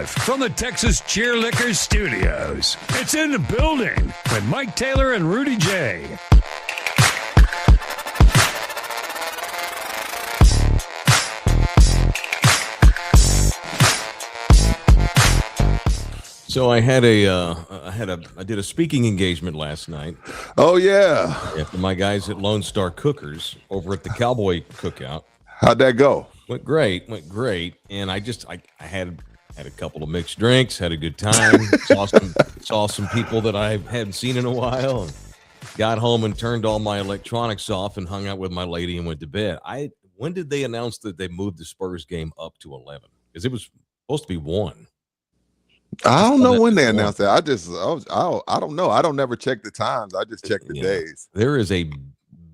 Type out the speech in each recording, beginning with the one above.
live from the Texas Cheerlickers Studios. It's in the building with Mike Taylor and Rudy J. So I did a speaking engagement last night. Oh yeah. For my guys at Lone Star Cookers over at the Cowboy Cookout. How'd that go? Went great. And I had a couple of mixed drinks, had a good time, saw some people that I hadn't seen in a while, and got home and turned all my electronics off and hung out with my lady and went to bed. When did they announce that they moved the Spurs game up to 11? Because it was supposed to be 1. I don't know when they announced that. I don't know. I don't never check the times. I just check the days. There is a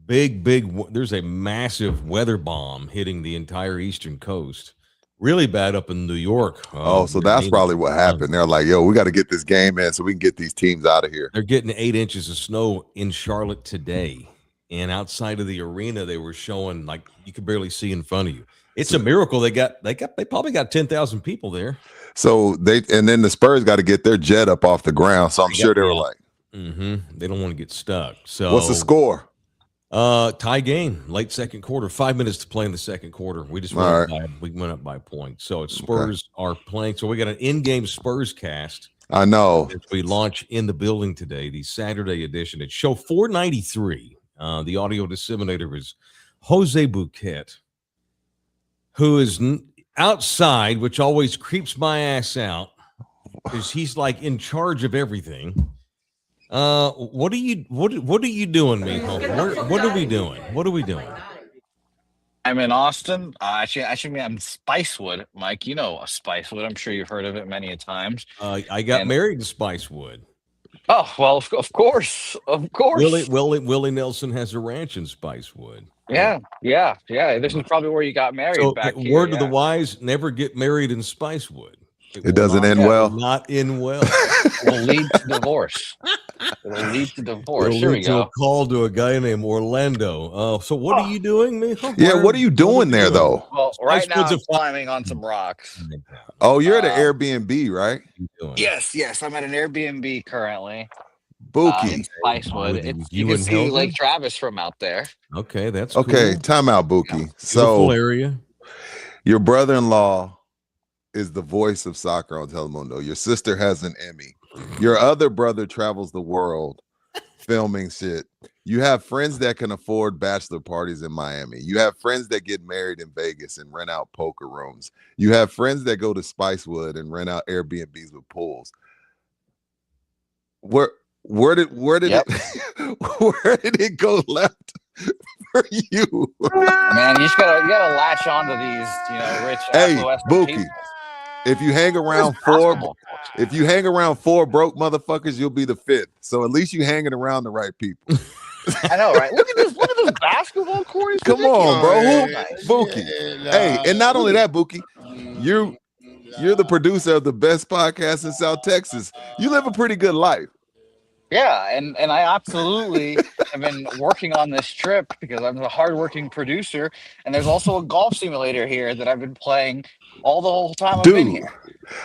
there's a massive weather bomb hitting the entire eastern coast. Really bad up in New York. So that's probably what happened. They're like, yo, we got to get this game in so we can get these teams out of here. They're getting 8 inches of snow in Charlotte today. And outside of the arena, they were showing like you could barely see in front of you. It's a miracle. They probably got 10,000 people there. So then the Spurs got to get their jet up off the ground. So I'm sure they were like, they don't want to get stuck. So what's the score? Tie game, late second quarter, 5 minutes to play in the second quarter. We just went up by a point. So it's Spurs are playing. So we got an in-game Spurs cast. I know. We launch in the building today, the Saturday edition. It's show 493. The audio disseminator is Jose Bouquet, who is outside, which always creeps my ass out because he's like in charge of everything. What are you doing, Mijo? What are we doing? I'm in Austin. Actually, I'm Spicewood, Mike. You know Spicewood. I'm sure you've heard of it many a times. I got married to Spicewood. Oh well, of course. Willie Nelson has a ranch in Spicewood. Yeah. This is probably where you got married. So, back here. Word of the wise: never get married in Spicewood. It doesn't end well. Not end well. It'll lead to divorce. It'll lead to divorce. Here we go. A call to a guy named Orlando. So what are you doing, Mijo? Yeah, what are you doing there, though? Well, right now I'm climbing on some rocks. Oh, you're at an Airbnb, right? Yes. I'm at an Airbnb currently. Bookie. In Spicewood. You can see Lake Travis from out there. Okay, that's okay. Cool. Time out, Bookie. Yeah. So, area. Your brother-in-law is the voice of soccer on Telemundo. Your sister has an Emmy. Your other brother travels the world filming shit. You have friends that can afford bachelor parties in Miami. You have friends that get married in Vegas and rent out poker rooms. You have friends that go to Spicewood and rent out Airbnbs with pools. Where did it go left for you? Man, you gotta latch onto these, rich. Hey, Bookie. If you hang around four broke motherfuckers, you'll be the 5th. So at least you hanging around the right people. I know, right? Look at this basketball court. Come on, bro. Bookie. Hey, and not only that, Bookie, you're the producer of the best podcast in South Texas. You live a pretty good life. Yeah, and I absolutely have been working on this trip because I'm a hardworking producer, and there's also a golf simulator here that I've been playing the whole time I've been here.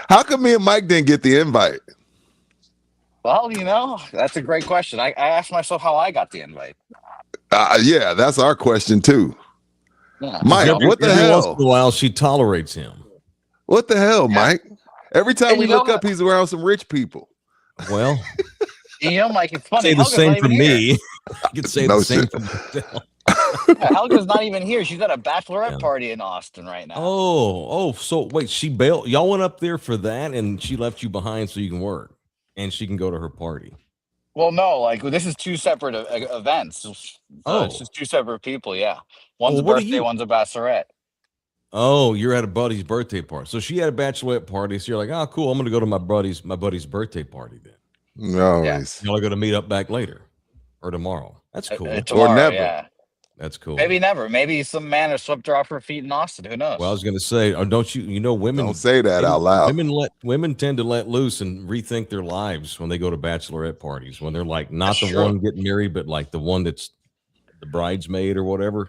How come me and Mike didn't get the invite? Well, that's a great question. I asked myself how I got the invite. Yeah, that's our question too. Yeah. Mike, what the hell? Once in a while, she tolerates him. What the hell, Mike? Every time we look up, he's around some rich people. Well, Mike, it's funny. Say the same for me. I could say the same for myself. Helga's not even here. She's at a bachelorette party in Austin right now. Oh, so wait, she bailed. Y'all went up there for that, and she left you behind so you can work, and she can go to her party. Well, no, this is 2 separate events. It's just 2 separate people. Yeah, one's a birthday, one's a bachelorette. Oh, you're at a buddy's birthday party. So she had a bachelorette party. So you're like, oh, cool. I'm going to go to my buddy's birthday party then. No, y'all are going to meet up back later or tomorrow. That's cool. Tomorrow, or never. Yeah. That's cool. Maybe never. Maybe some man has swept her off her feet in Austin. Who knows? Well, I was going to say, don't women don't say that out loud. Women tend to let loose and rethink their lives when they go to bachelorette parties, when they're like not the one getting married, but like the one that's the bridesmaid or whatever.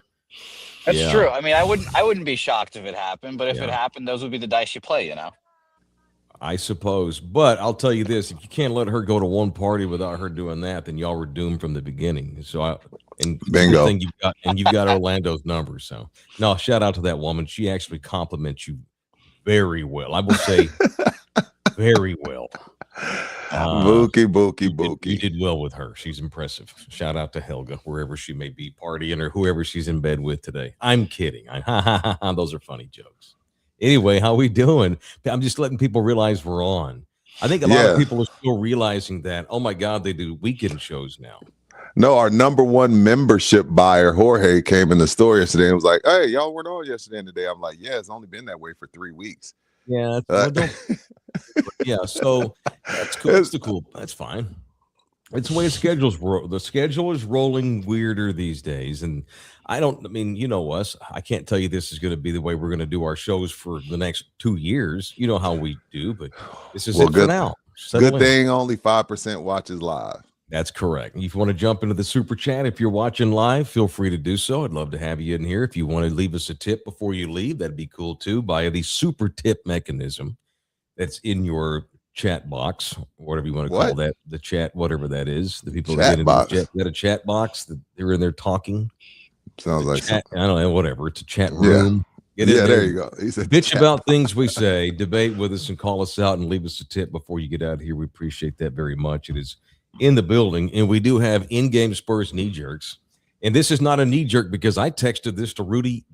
That's true. I mean, I wouldn't be shocked if it happened, but if it happened, those would be the dice you play, I suppose. But I'll tell you this: if you can't let her go to one party without her doing that, then y'all were doomed from the beginning. So and Bingo. good thing you've got Orlando's number. So no, shout out to that woman. She actually compliments you very well. I will say very well. Bookie. You did well with her. She's impressive. Shout out to Helga, wherever she may be partying or whoever she's in bed with today. I'm kidding. Those are funny jokes. Anyway, how we doing? I'm just letting people realize we're on. I think a lot of people are still realizing that, oh my God, they do weekend shows now. No, our number one membership buyer, Jorge, came in the store yesterday and was like, hey, y'all weren't on yesterday and today. I'm like, yeah, it's only been that way for 3 weeks. Yeah. Yeah. So that's cool. That's fine. It's the way the schedule is rolling weirder these days. And you know us. I can't tell you this is going to be the way we're going to do our shows for the next 2 years. You know how we do, but this is it for now. Good thing only 5% watches live. That's correct. If you want to jump into the super chat, if you're watching live, feel free to do so. I'd love to have you in here. If you want to leave us a tip before you leave, that'd be cool too, via the super tip mechanism that's in your chat box, whatever you want to call that, the chat, whatever that is. The people that get in the chat, got a chat box that they're in there talking. Sounds like chat, I don't know, whatever. It's a chat room. Yeah, there you go. He said bitch about things we say, debate with us, and call us out and leave us a tip before you get out of here. We appreciate that very much. It is in the building, and we do have in-game Spurs knee jerks. And this is not a knee jerk because I texted this to Rudy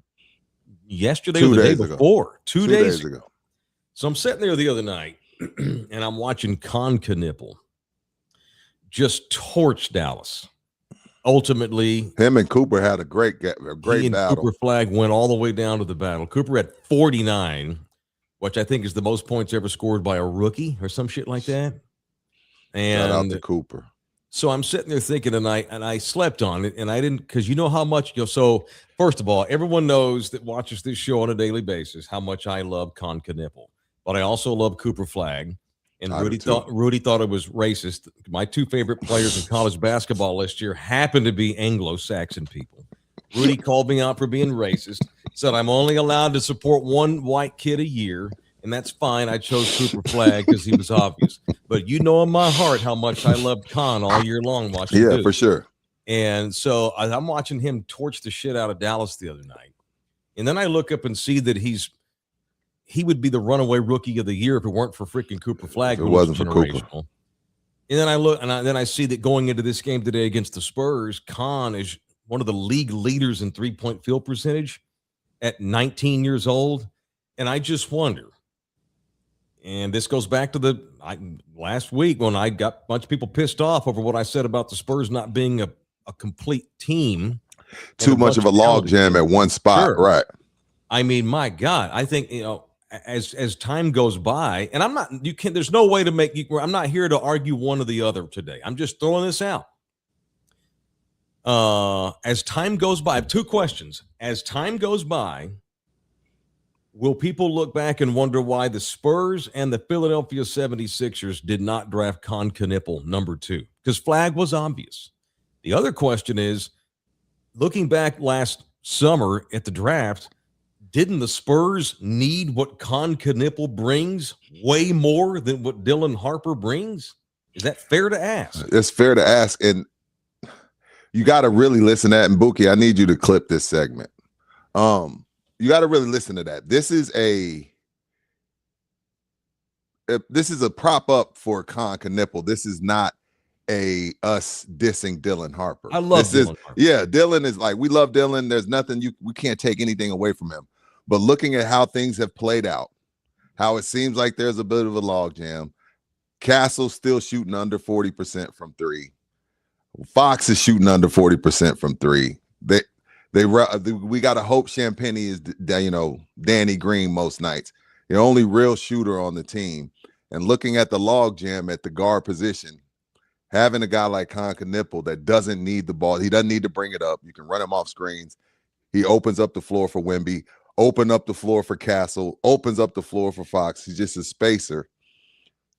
yesterday or the day before. 2 days ago. So I'm sitting there the other night, and I'm watching Con Knipple just torch Dallas. Ultimately, him and Cooper had a great battle. Cooper Flag went all the way down to the battle. Cooper had 49, which I think is the most points ever scored by a rookie or some shit like that. And shout out to Cooper. So I'm sitting there thinking tonight, and I slept on it, and I didn't, because you know how much, so first of all, everyone knows that watches this show on a daily basis how much I love Con Knipple, but I also love Cooper Flag. And Rudy thought it was racist. My two favorite players in college basketball last year happened to be Anglo-Saxon people. Rudy called me out for being racist, said I'm only allowed to support one white kid a year, and that's fine. I chose Cooper Flag because he was obvious. But you know in my heart how much I loved Con all year long watching Duke. For sure. And so I'm watching him torch the shit out of Dallas the other night. And then I look up and see that he would be the runaway rookie of the year if it weren't for freaking Cooper Flag. If it wasn't for Cooper. And then I look, and then I see that going into this game today against the Spurs, Con is one of the league leaders in 3-point field percentage at 19 years old. And I just wonder, and this goes back to last week when I got a bunch of people pissed off over what I said about the Spurs not being a complete team. Too much of a log jam at one spot, sure. Right? I mean, my God, I think, as time goes by, and there's no way to I'm not here to argue one or the other today. I'm just throwing this out. As time goes by, I have two questions. As time goes by, will people look back and wonder why the Spurs and the Philadelphia 76ers did not draft Con Knipple number 2? Because Flag was obvious. The other question is, looking back last summer at the draft, didn't the Spurs need what Con Knipple brings way more than what Dylan Harper brings? Is that fair to ask? It's fair to ask, and you got to really listen to that. And Buki, I need you to clip this segment. You got to really listen to that. This is a prop up for Con Knipple. This is not us dissing Dylan Harper. I love Dylan Harper. Yeah, Dylan is like, we love Dylan. There's nothing we can't take anything away from him. But looking at how things have played out, how it seems like there's a bit of a logjam. Castle's still shooting under 40% from 3. Fox is shooting under 40% from 3. We got to hope Champagne is, Danny Green most nights. The only real shooter on the team. And looking at the logjam at the guard position, having a guy like Con Knipple that doesn't need the ball, he doesn't need to bring it up. You can run him off screens. He opens up the floor for Wemby, open up the floor for Castle, opens up the floor for Fox. He's just a spacer.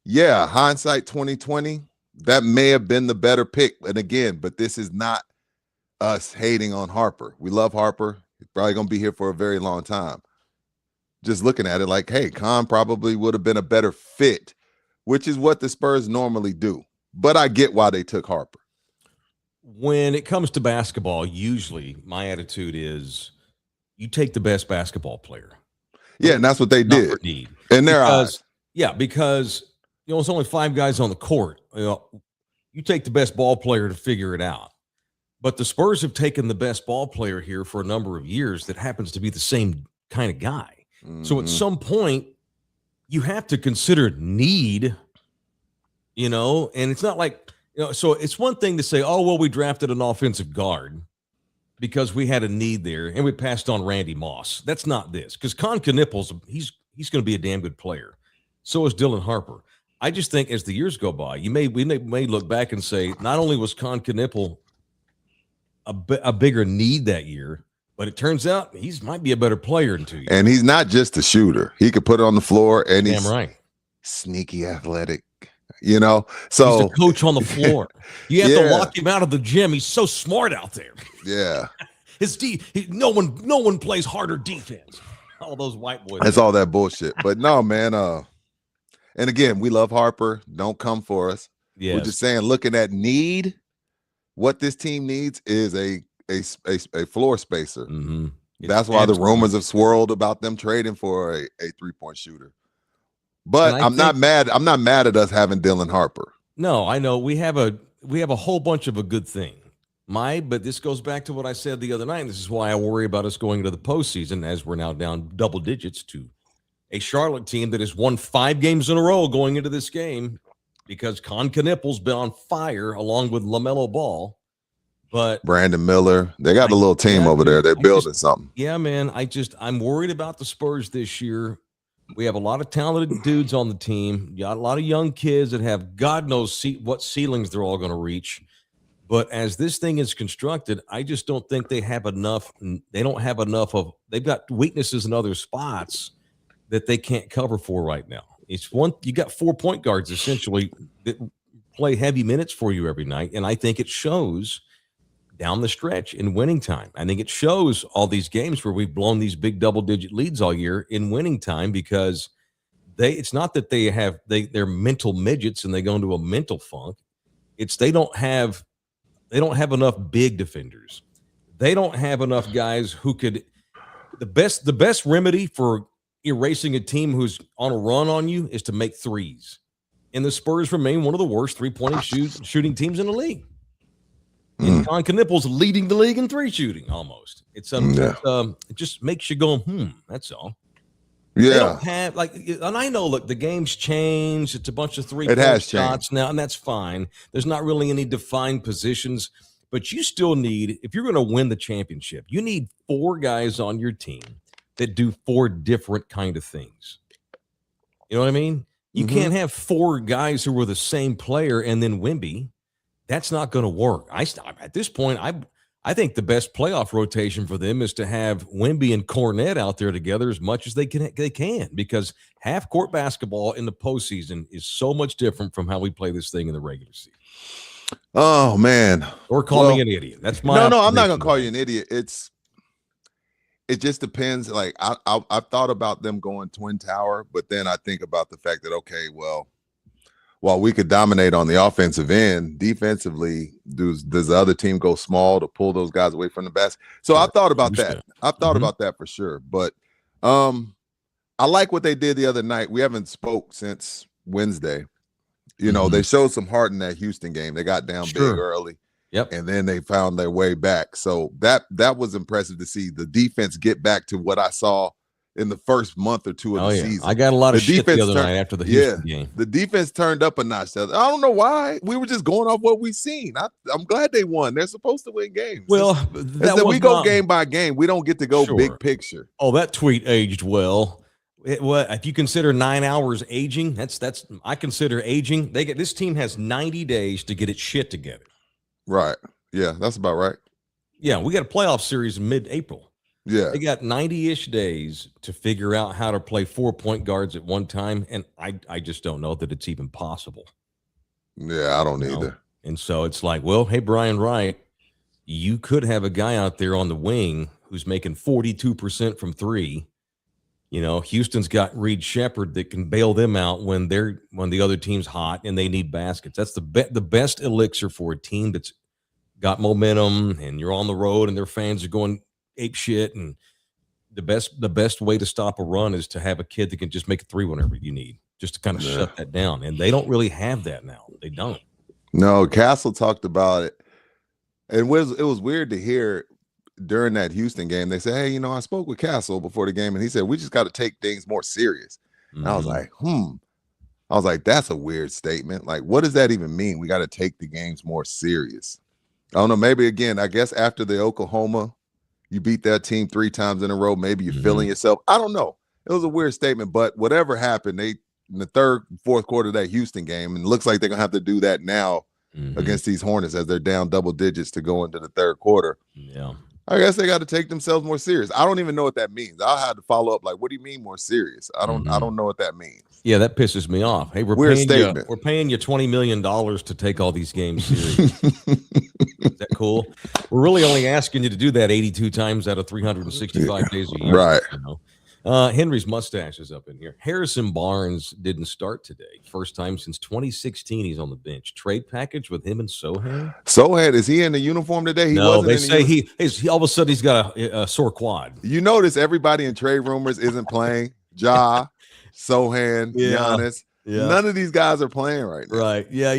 Yeah, hindsight 2020, that may have been the better pick. And again, but this is not us hating on Harper. We love Harper. He's probably going to be here for a very long time. just looking at it like, hey, Khan probably would have been a better fit, which is what the Spurs normally do. But I get why they took Harper. When it comes to basketball, usually my attitude is you take the best basketball player. Yeah, and that's what they did. For need. In their eyes. Yeah, because it's only 5 guys on the court. You take the best ball player to figure it out. But the Spurs have taken the best ball player here for a number of years that happens to be the same kind of guy. Mm-hmm. So at some point, you have to consider need, and it's not like, so it's one thing to say, oh, well, we drafted an offensive guard because we had a need there and we passed on Randy Moss. That's not this, because Con Knipples, he's going to be a damn good player. So is Dylan Harper. I just think as the years go by, we may look back and say, not only was Con Knippel a bigger need that year, but it turns out he might be a better player in 2 years. And he's not just a shooter. He could put it on the floor, and he's sneaky athletic, So he's the coach on the floor. You have to walk him out of the gym. He's so smart out there. Yeah. No one plays harder defense. All those white boys. That's all that bullshit. But no, man. And again, we love Harper. Don't come for us. Yes. We're just saying, looking at need, what this team needs is a floor spacer. Mm-hmm. That's why the rumors have swirled about them trading for a 3-point shooter. But I'm not mad. I'm not mad at us having Dylan Harper. No, I know we have a whole bunch of a good thing. But this goes back to what I said the other night. And this is why I worry about us going into the postseason, as we're now down double digits to a Charlotte team that has won 5 games in a row going into this game, because Con Knippel's been on fire along with LaMelo Ball. But Brandon Miller, they got a little team over there. They're building something. Yeah, man. I'm worried about the Spurs this year. We have a lot of talented dudes on the team. You got a lot of young kids that have God knows what ceilings they're all going to reach. But as this thing is constructed, I just don't think they have enough. They don't have enough of. They've got weaknesses in other spots that they can't cover for right now. It's one. You got 4 point guards essentially that play heavy minutes for you every night, and I think it shows down the stretch in winning time. I think it shows all these games where we've blown these big double-digit leads all year in winning time, because it's not that they're mental midgets and they go into a mental funk. It's they don't have enough big defenders. They don't have enough guys who could. The best remedy for erasing a team who's on a run on you is to make threes. And the Spurs remain one of the worst 3-point shooting teams in the league. And Con Knippel's leading the league in 3 shooting almost. It just makes you go, that's all. Yeah. They don't have and I know, look, the game's changed. It's a bunch of 3-point shots now, and that's fine. There's not really any defined positions, but you still need, if you're going to win the championship, you need 4 guys on your team that do 4 different kind of things. You know what I mean? You can't have 4 guys who are the same player and then Wemby. That's not going to work. At this point, I think the best playoff rotation for them is to have Wemby and Cornette out there together as much as they can, because half-court basketball in the postseason is so much different from how we play this thing in the regular season. Oh, man. Or call me an idiot. That's my No, I'm not going to call you an idiot. It just depends. Like, I've thought about them going Twin Tower, but then I think about the fact that, okay, well, while we could dominate on the offensive end, defensively, does the other team go small to pull those guys away from the basket? So I thought about that. I've thought about that for sure. But I like what they did the other night. We haven't spoke since Wednesday. They showed some heart in that Houston game. They got down big early. Yep. And then they found their way back. So that was impressive to see the defense get back to what I saw in the first month or 2 of the season. I got a lot of shit the other night after the Houston game. The defense turned up a notch. I don't know why. We were just going off what we've seen. I'm glad they won. They're supposed to win games. Well, we go game by game. We don't get to go big picture. Oh, that tweet aged well. If you consider 9 hours aging, that's I consider aging. This team has 90 days to get its shit together. Right. Yeah, that's about right. Yeah, we got a playoff series in mid-April. Yeah. They got 90-ish days to figure out how to play 4-point guards at one time, and I just don't know that it's even possible. Yeah, I don't either. And so it's like, well, hey, Brian Wright, you could have a guy out there on the wing who's making 42% from 3 Houston's got Reed Shepherd that can bail them out when the other team's hot and they need baskets. That's the best elixir for a team that's got momentum and you're on the road and their fans are going ape shit. And the best way to stop a run is to have a kid that can just make a three whenever you need, just to kind of shut that down. And they don't really have that now. They don't. No, Castle talked about it. And it was weird to hear during that Houston game. They said, hey, I spoke with Castle before the game, and he said, we just got to take things more serious. And I was like, I was like, that's a weird statement. Like, what does that even mean? We got to take the games more serious. I don't know. Maybe, again, I guess after the Oklahoma, you beat that team 3 times in a row. Maybe you're feeling yourself. I don't know. It was a weird statement, but whatever happened, they in the third, fourth quarter of that Houston game, and it looks like they're going to have to do that now against these Hornets as they're down double digits to go into the third quarter. Yeah. I guess they got to take themselves more serious. I don't even know what that means. I'll have to follow up. Like, what do you mean more serious? I don't know what that means. Yeah, that pisses me off. Hey, we're paying you $20 million to take all these games serious. Is that cool? We're really only asking you to do that 82 times out of 365 days a year. Right. Henry's mustache is up in here. Harrison Barnes didn't start today. First time since 2016 he's on the bench. Trade package with him and Sohan. Sohan, is he in the uniform today? No, they say he all of a sudden he's got a sore quad. You notice everybody in trade rumors isn't playing. Ja, Sohan, Giannis. Yeah. None of these guys are playing right now. Right. Yeah.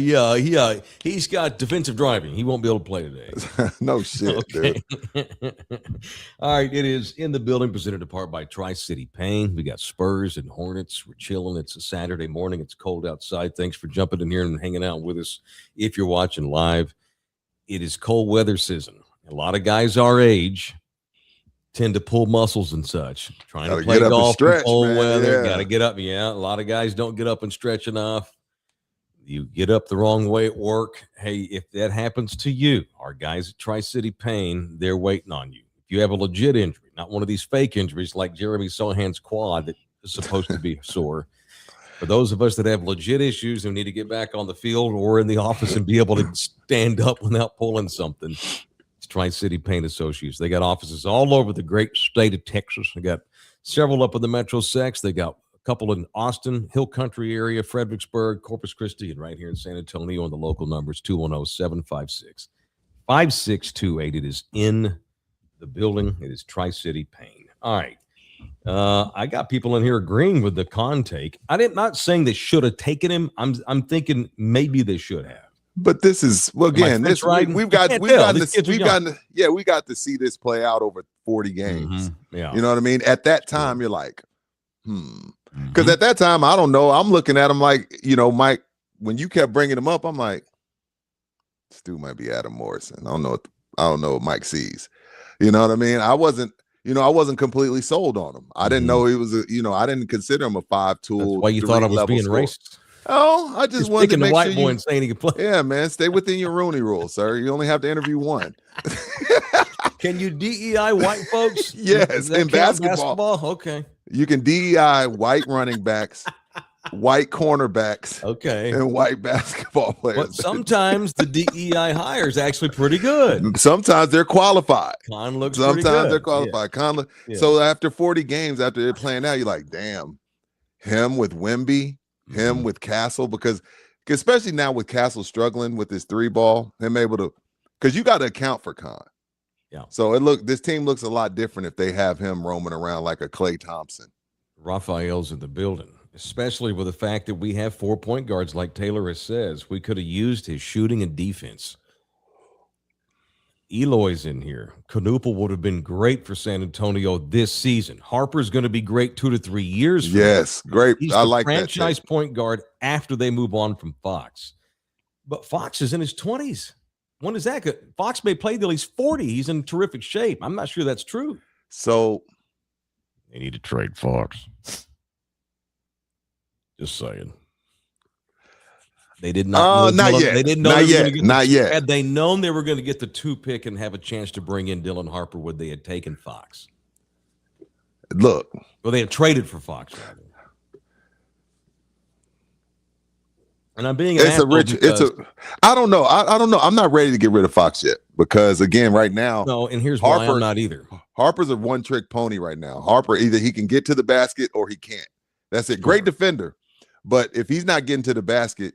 He's got defensive driving. He won't be able to play today. No shit, dude. All right. It is in the building, presented in part by Tri-City Pain. We got Spurs and Hornets. We're chilling. It's a Saturday morning. It's cold outside. Thanks for jumping in here and hanging out with us. If you're watching live, it is cold weather season. A lot of guys our age tend to pull muscles and such. Trying to play golf in cold weather. Got to get up. Yeah, a lot of guys don't get up and stretch enough. You get up the wrong way at work. Hey, if that happens to you, our guys at Tri-City Pain, they're waiting on you. If you have a legit injury, not one of these fake injuries like Jeremy Sohan's quad that is supposed to be sore. For those of us that have legit issues and need to get back on the field or in the office and be able to stand up without pulling something, Tri-City Paint Associates. They got offices all over the great state of Texas. They got several up in the Metro Sex. They got a couple in Austin, Hill Country area, Fredericksburg, Corpus Christi, and right here in San Antonio. And the local numbers 210-756-5628. It is in the building. It is Tri-City Paint. All right. I got people in here agreeing with the con take. Not saying they should have taken him. I'm thinking maybe they should have. But this is again. We've got to see this play out over 40 games. Yeah, you know what I mean. At that time, you're like, because at that time, I don't know. I'm looking at him like, Mike. When you kept bringing him up, I'm like, this dude might be Adam Morrison. I don't know what Mike sees. You know what I mean. I wasn't completely sold on him. I didn't know he was I didn't consider him a 5 tool. That's why you thought I was being racist. Oh, I just wanted to make the white sure boy and saying he can play. Yeah, man, stay within your Rooney rule, sir. You only have to interview one. Can you DEI white folks? Yes, in basketball. Okay. You can DEI white running backs, white cornerbacks, okay, and white basketball players. But sometimes the DEI hire is actually pretty good. Sometimes they're qualified. Con looks Sometimes pretty good. They're qualified. Yeah. So after 40 games, after they're playing out, you're like, damn, him with Wemby. Him with Castle, because especially now with Castle struggling with his 3-ball, him able to, because you got to account for Con. Yeah. So this team looks a lot different if they have him roaming around like a Klay Thompson. Raphael's in the building, especially with the fact that we have 4 point guards like Taylor says. We could have used his shooting and defense. Eloy's in here. Knuppel would have been great for San Antonio this season. Harper's going to be great 2 to 3 years from yes, now. Great. He's I the like franchise that point guard after they move on from Fox. But Fox is in his 20s. When is that good? Fox may play till he's 40. He's in terrific shape. I'm not sure that's true. So they need to trade Fox. Just saying. They did not. Not yet. They didn't know. Not yet. Had they known they were going to get the 2 pick and have a chance to bring in Dylan Harper, would they have taken Fox? Look. Well, they had traded for Fox. Rather. And I'm being. I don't know. I don't know. I'm not ready to get rid of Fox yet because again, right now, No, and here's why I'm not either. Harper's a one-trick pony right now. Harper, either he can get to the basket or he can't. That's it. Great defender, but if he's not getting to the basket,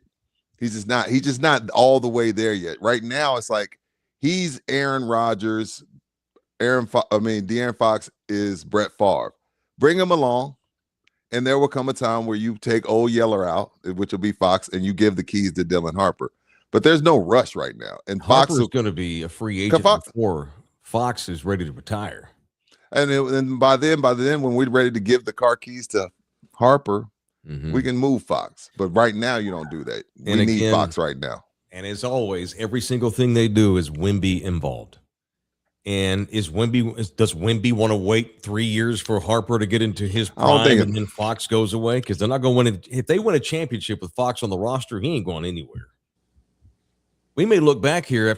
he's just not all the way there yet. Right now, it's like he's Aaron Rodgers. De'Aaron Fox is Brett Favre. Bring him along, and there will come a time where you take old Yeller out, which will be Fox, and you give the keys to Dylan Harper. But there's no rush right now. And Fox is going to be a free agent before Fox is ready to retire. And by then, when we're ready to give the car keys to Harper, we can move Fox. But right now, you don't do that. We need Fox right now. And as always, every single thing they do is Wemby involved. And does Wemby want to wait 3 years for Harper to get into his prime and then Fox goes away? Because they're not going to win it. If they win a championship with Fox on the roster, he ain't going anywhere. We may look back here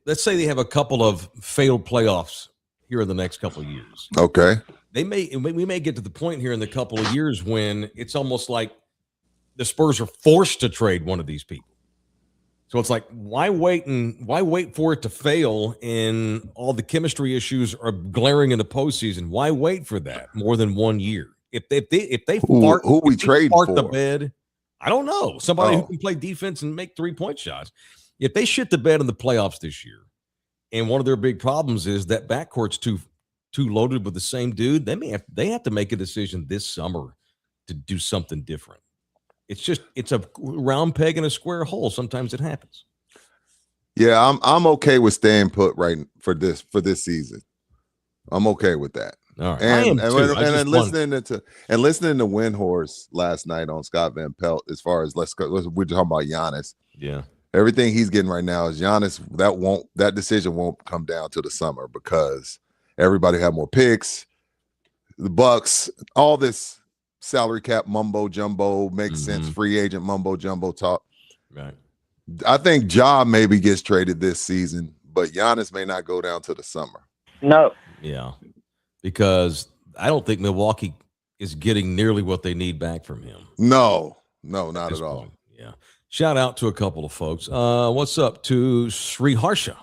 let's say they have a couple of failed playoffs here in the next couple of years. Okay. We may get to the point here in the couple of years when it's almost like the Spurs are forced to trade one of these people. So it's like, why wait for it to fail and all the chemistry issues are glaring in the postseason? Why wait for that more than 1 year? If they fart the bed, I don't know. Somebody who can play defense and make 3-point shots. If they shit the bed in the playoffs this year, and one of their big problems is that backcourt's too loaded with the same dude, they have to make a decision this summer to do something different. It's a round peg in a square hole. Sometimes it happens. Yeah, I'm okay with staying put for this season. I'm okay with that. All right. And listening to Windhorse last night on Scott Van Pelt, as far as we're talking about Giannis. Yeah. Everything he's getting right now is Giannis. That decision won't come down to the summer because everybody have more picks. The Bucks, all this salary cap mumbo jumbo makes sense. Free agent mumbo jumbo talk. Right. I think Ja maybe gets traded this season, but Giannis may not go down to the summer. No. Yeah, because I don't think Milwaukee is getting nearly what they need back from him. No, not at all. Yeah. Shout out to a couple of folks. What's up to Sri Harsha,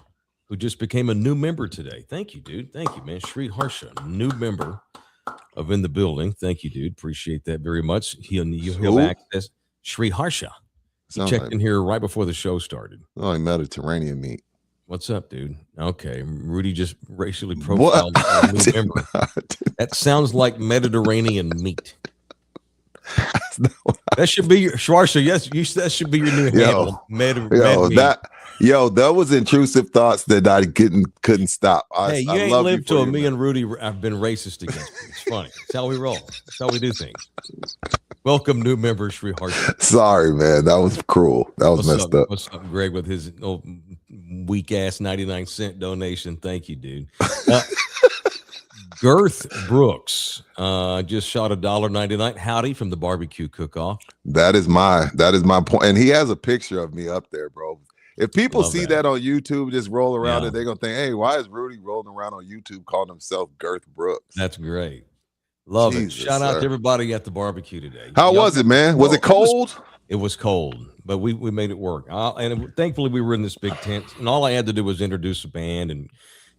who just became a new member today. Thank you, dude. Thank you, man. Sri Harsha, new member of In the Building. Thank you, dude. Appreciate that very much. He'll access Sri Harsha. He checked in here right before the show started. Oh, Mediterranean meat. What's up, dude? Okay, Rudy just racially profiled a new member. That sounds like Mediterranean meat. That should be your Schwarzer. Yes, that should be your new handle. That was intrusive thoughts that I couldn't stop. You ain't lived till me and Rudy have been racist against you. It's funny. It's how we roll. It's how we do things. Welcome, new member Sri Harsha. Sorry, man. That was cruel. That was messed up. What's up, Greg, with his weak ass 99-cent donation? Thank you, dude. Girth Brooks just shot $1.99. Howdy from the barbecue cook-off. That is my point. And he has a picture of me up there, bro. If people see that on YouTube, just roll around it, they're gonna think, hey, why is Rudy rolling around on YouTube calling himself Girth Brooks? That's great. Love it. Shout out to everybody at the barbecue today. How was it, man? Was it cold? It was cold, but we made it work. And thankfully we were in this big tent, and all I had to do was introduce a band and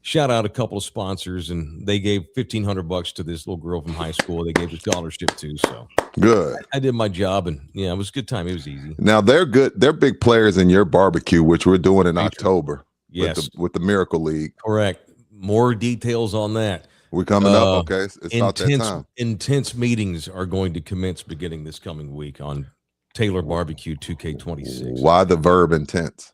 shout out a couple of sponsors, and they gave $1,500 to this little girl from high school. They gave a scholarship too. So good. I did my job, and it was a good time. It was easy. Now they're good. They're big players in your barbecue, which we're doing in October. Yes, with the Miracle League. Correct. More details on that. We're coming up. Okay, it's about that time. Intense meetings are going to commence beginning this coming week on Taylor Barbecue 2K26. Why the verb intense?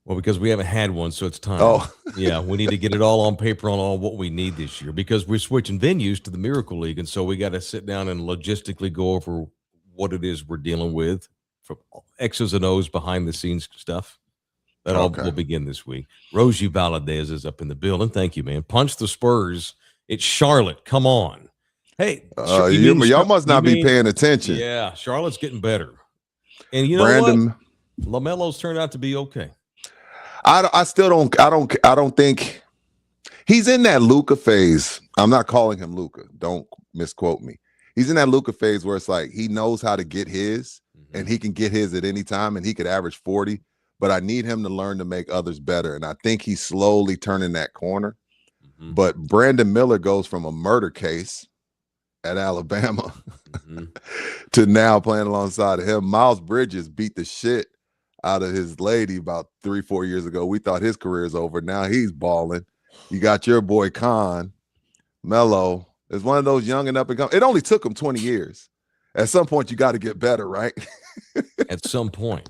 Well, because we haven't had one, so it's time. Oh, yeah, we need to get it all on paper on all what we need this year because we're switching venues to the Miracle League, and so we got to sit down and logistically go over what it is we're dealing with, from X's and O's behind the scenes stuff. That all will begin this week. Rosie Valadez is up in the building. Thank you, man. Punch the Spurs. It's Charlotte. Come on. Hey, y'all must not be paying attention. Yeah, Charlotte's getting better. And you know what? LaMelo's turned out to be okay. I still don't think he's in that Luka phase. I'm not calling him Luka. Don't misquote me. He's in that Luka phase where it's like he knows how to get his, and he can get his at any time, and he could average 40. but I need him to learn to make others better. And I think he's slowly turning that corner. Mm-hmm. But Brandon Miller goes from a murder case at Alabama to now playing alongside of him. Miles Bridges beat the shit out of his lady about 3-4 years ago. We thought his career is over. Now he's balling. You got your boy Khan. Melo is one of those young and up and coming. It only took him 20 years. At some point, you got to get better, right? At some point.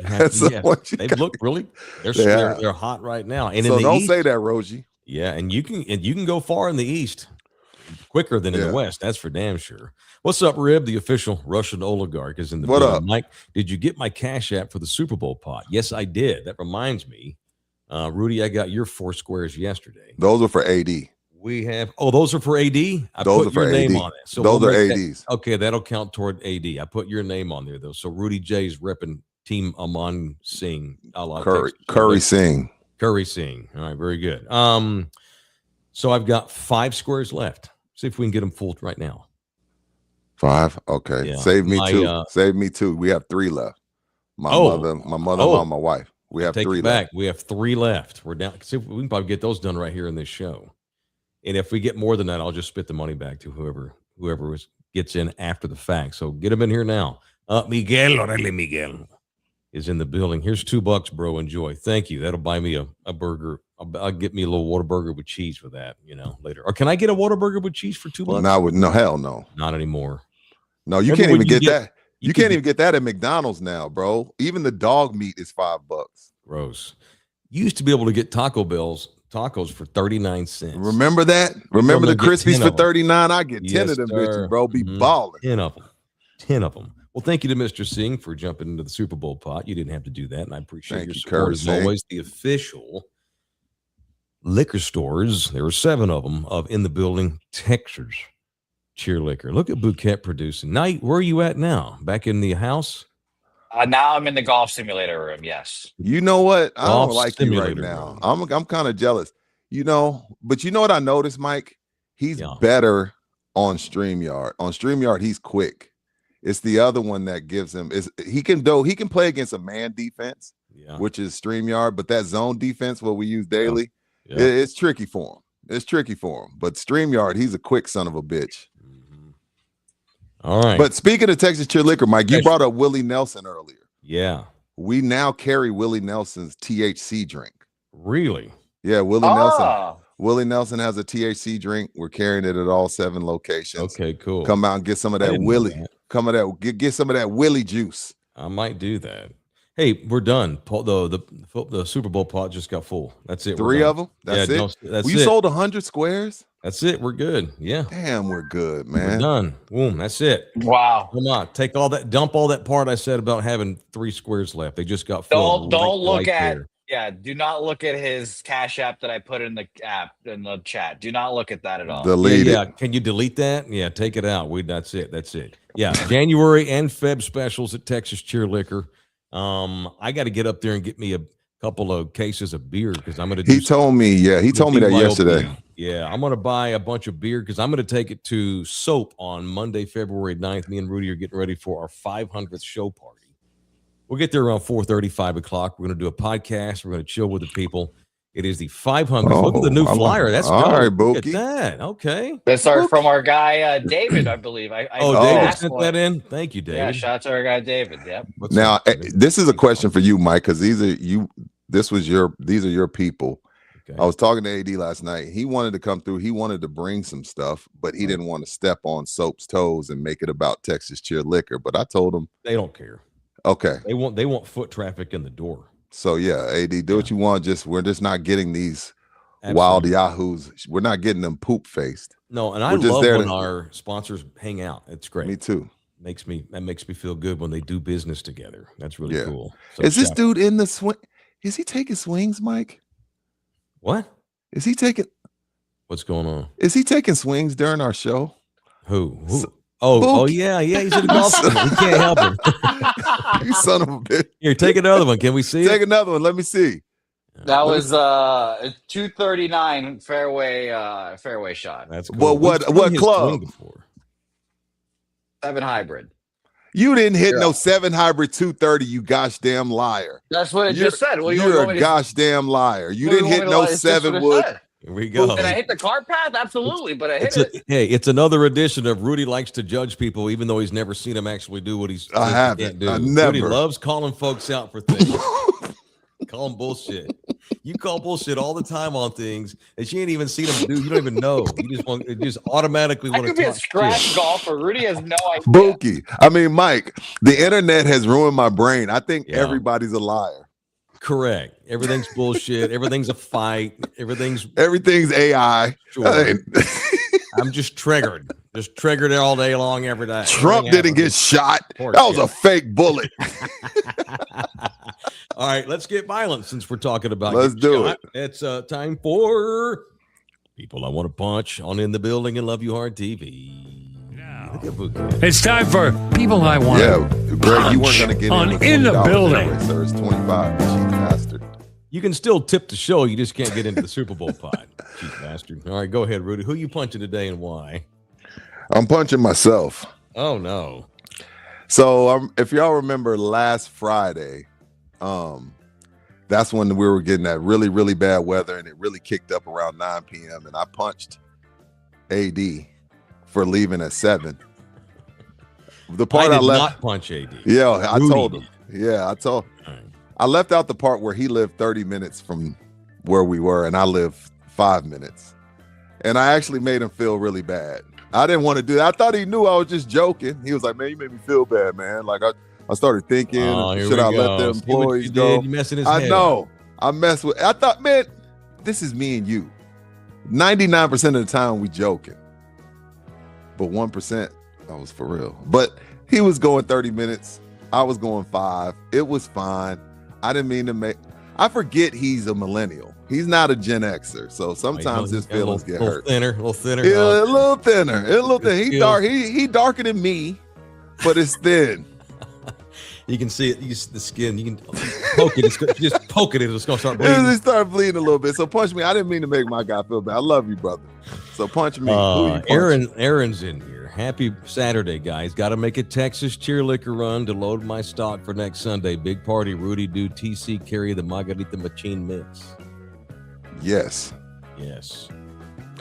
They've looked really. They're hot right now. And so in the don't East, say that, Rogie. Yeah, and you can go far in the East quicker than in the West. That's for damn sure. What's up, Rib? The official Russian oligarch is in the building. Up, Mike? Did you get my Cash App for the Super Bowl pot? Yes, I did. That reminds me, Rudy, I got your 4 squares yesterday. Those are for AD. We have those are for AD. Those are for your AD. name on it. So those are ADs. Okay, that'll count toward AD. I put your name on there though. So Rudy J's repping Team Aman Singh. Curry Singh. Curry Singh. All right, very good. So I've got 5 squares left. See if we can get them full right now. 5. Okay. Yeah. Save me 2. Save me 2. We have 3 left. My mother, my wife. We have 3 left. We have 3 left. We're down. See if we can probably get those done right here in this show. And if we get more than that, I'll just spit the money back to whoever gets in after the fact. So get them in here now. Miguel is in the building. Here's $2, bro. Enjoy. Thank you. That'll buy me a burger. I'll get me a little Whataburger with cheese for that, later. Or can I get a Whataburger with cheese for $2? No, hell no. Not anymore. No, you can't even get that. You can't even get that at McDonald's now, bro. Even the dog meat is $5. Gross. You used to be able to get tacos for 39 cents. Remember that? Remember the Crispies for 39? I get 10 of them bitches, bro. Be balling. 10 of them. 10 of them. Well, thank you to Mr. Singh for jumping into the Super Bowl pot. You didn't have to do that, and I appreciate your support as always. The official liquor stores, there are 7 of them, of In the Building, Texas Cheer Liquor. Look at Bouquet producing. Now, where are you at now? Back in the house? Now I'm in the golf simulator room. Yes. You know what? I don't like you right now. I'm kind of jealous. But you know what I noticed, Mike? He's better on StreamYard. On StreamYard, he's quick. It's the other one that gives him he can play against a man defense, which is StreamYard, but that zone defense what we use daily, it's tricky for him. But StreamYard, he's a quick son of a bitch. All right. But speaking of Texas Cheer Liquor, Mike, you brought up Willie Nelson earlier. Yeah. We now carry Willie Nelson's THC drink. Really? Yeah, Nelson. Willie Nelson has a THC drink. We're carrying it at all 7 locations. Okay, cool. Come out and get some of that Willie. Get some of that Willie juice. I might do that. Hey, we're done. The Super Bowl pot just got full. That's it. 3 of them. That's it. You sold 100 squares. That's it. We're good. Yeah. Damn, we're good, man. We're done. Boom. That's it. Wow. Come on. Take all that. Dump all that part I said about having 3 squares left. They just got full. Don't look at. Yeah. Do not look at his Cash App that I put in the chat. Do not look at that at all. Delete it. Yeah. Can you delete that? Yeah. Take it out. That's it. Yeah. January and Feb specials at Texas Cheer Liquor. I got to get up there and get me a couple of cases of beer because I'm going to. He told me that yesterday. Yeah, I'm going to buy a bunch of beer because I'm going to take it to Soap on Monday, February 9th. Me and Rudy are getting ready for our 500th show party. We'll get there around 4:30, 5 o'clock. We're going to do a podcast. We're going to chill with the people. It is the 500th. Look at the new flyer. That's all right, Look at Bookie. That. Okay. That's from our guy David, I believe. David sent that in. Thank you, David. Yeah, shout out to our guy David. Yep. Now, this is a question for you, Mike, because these are your people. Okay. I was talking to AD last night. He wanted to come through. He wanted to bring some stuff, but he didn't want to step on Soap's toes and make it about Texas Cheer Liquor. But I told him they don't care. Okay. They want foot traffic in the door. So yeah, AD, do what you want. We're just not getting these wild yahoos. We're not getting them poop faced. No, and I love when our sponsors hang out. It's great. Me too. That makes me feel good when they do business together. That's really cool. So is this dude in the swing? Is he taking swings, Mike? What? Is he taking? What's going on? Is he taking swings during our show? Who? Oh, yeah. He's in the golf. We can't help him. You son of a bitch. Here, take another one. Can we see Take another one. Let me see. That was 239 fairway shot. That's cool. Well, what club? 7 hybrid. You didn't hit Yeah. no 7 hybrid 230, you gosh damn liar. That's what it just said. What do you You're want a me to- gosh damn liar. You what do didn't want hit me to no lie? It's just what 7 it wood. said. Here we go. Did I hit the cart path? Absolutely, but I hit It's it. hey, it's another edition of Rudy likes to judge people, even though he's never seen them actually do what he's. I haven't. Can't do. I Rudy never. loves calling folks out for things. Call them bullshit. You call bullshit all the time on things that you ain't even seen them do. You don't even know. You just automatically I want could to be a talk scratch shit. golfer. Rudy has no idea. Bookie. I mean, Mike, the internet has ruined my brain. I think Yeah. everybody's a liar. Correct. Everything's bullshit. Everything's a fight. Everything's AI. sure. Hey, I'm just triggered. Just triggered all day long, every day. Trump didn't get shot. Poor That was kid. a fake bullet. All right, let's get violent since we're talking about. Let's getting do shot. It's time for People I Want to Punch on In the Building and Love You Hard TV. Look at Bookie. It's time for People I Want. Yeah, Greg, you weren't Punch going to get on with In the $20 Building. Anyway, sir. It's 25. You cheap bastard. You can still tip the show. You just can't get into the Super Bowl pot. Cheap bastard. All right, go ahead, Rudy. Who you punching today and why? I'm punching myself. Oh, no. So if y'all remember last Friday, that's when we were getting that really, really bad weather, and it really kicked up around 9 p.m. And I punched AD for leaving at 7. The part I I did left, not punch AD. yeah, I Rudy told him. did. Yeah, All right. I left out the part where he lived 30 minutes from where we were, and I live 5 minutes. And I actually made him feel really bad. I didn't want to do that. I thought he knew I was just joking. He was like, "Man, you made me feel bad, man." Like I started thinking, Here should we I let go. the See what employees you go? did? You messing his I head know. up. I messed with. I thought, man, this is me and you. 99% of the time we joking, but 1% I was for real. But he was going 30 minutes. I was going 5. It was fine. I didn't mean to make. I forget he's a millennial. He's not a Gen Xer, so sometimes his feelings get hurt. A little thinner. Yeah, No. a little thinner. A little thin. He feels- dark. He darker than me, but it's thin. You can see it. You see the skin. You can poke it. Just poke it. It's gonna start He bleeding. started bleeding a little bit. So punch me. I didn't mean to make my guy feel bad. I love you, brother. So punch me. Who you punch? Aaron's in here. Happy Saturday, guys. Got to make a Texas cheer liquor run to load my stock for next Sunday. Big party. Rudy do TC carry the Margarita Machine mix. Yes. Yes.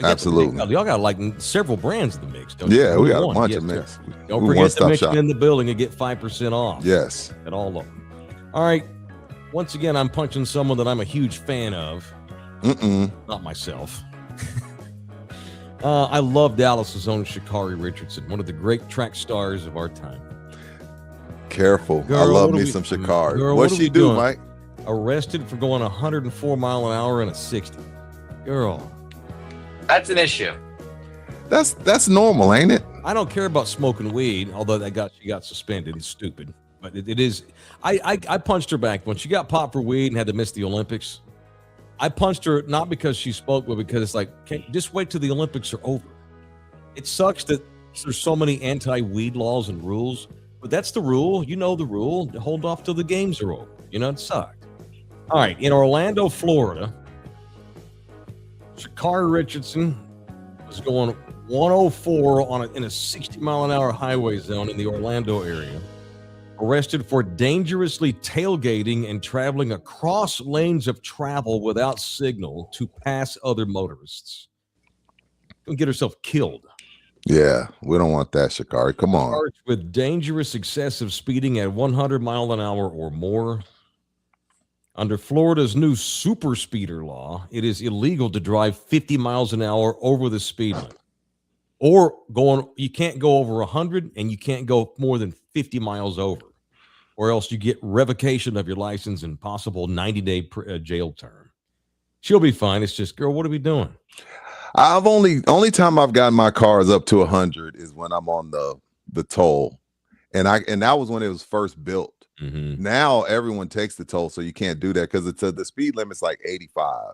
Absolutely. Y'all got like several brands of the mix, don't Yeah, you? we got a One. bunch Yes, of sir. mix. Don't We forget to one-stop mention shop. In the building and get 5% off. Yes. At all of them. All right. Once again, I'm punching someone that I'm a huge fan of. Not myself. I love Dallas's own Sha'Carri Richardson, one of the great track stars of our time. Careful. Girl, I love what me are we- some Sha'Carri. Girl, What'd what are she we do, doing? Mike? Arrested for going 104 mile an hour in a 60. Girl, That's an issue. That's normal, ain't it? I don't care about smoking weed, although she got suspended. It's stupid. But it is. I punched her back when she got popped for weed and had to miss the Olympics. I punched her not because she spoke, but because it's like, just wait till the Olympics are over. It sucks that there's so many anti-weed laws and rules, but that's the rule. You know the rule. Hold off till the games are over. You know, it sucked. All right, in Orlando, Florida, Sha'Carri Richardson was going 104 in a 60-mile-an-hour highway zone in the Orlando area. Arrested for dangerously tailgating and traveling across lanes of travel without signal to pass other motorists. Gonna get herself killed. Yeah, we don't want that, Sha'Carri. Come on. Charged with dangerous excessive speeding at 100 mile an hour or more. Under Florida's new super speeder law, it is illegal to drive 50 miles an hour over the speed limit. Or you can't go over 100 and you can't go more than 50 miles over. Or else you get revocation of your license and possible 90-day jail term. She'll be fine. It's just, girl, what are we doing? I've only time I've gotten my cars up to 100 is when I'm on the toll, and that was when it was first built. Mm-hmm. Now everyone takes the toll, so you can't do that because the speed limit's like 85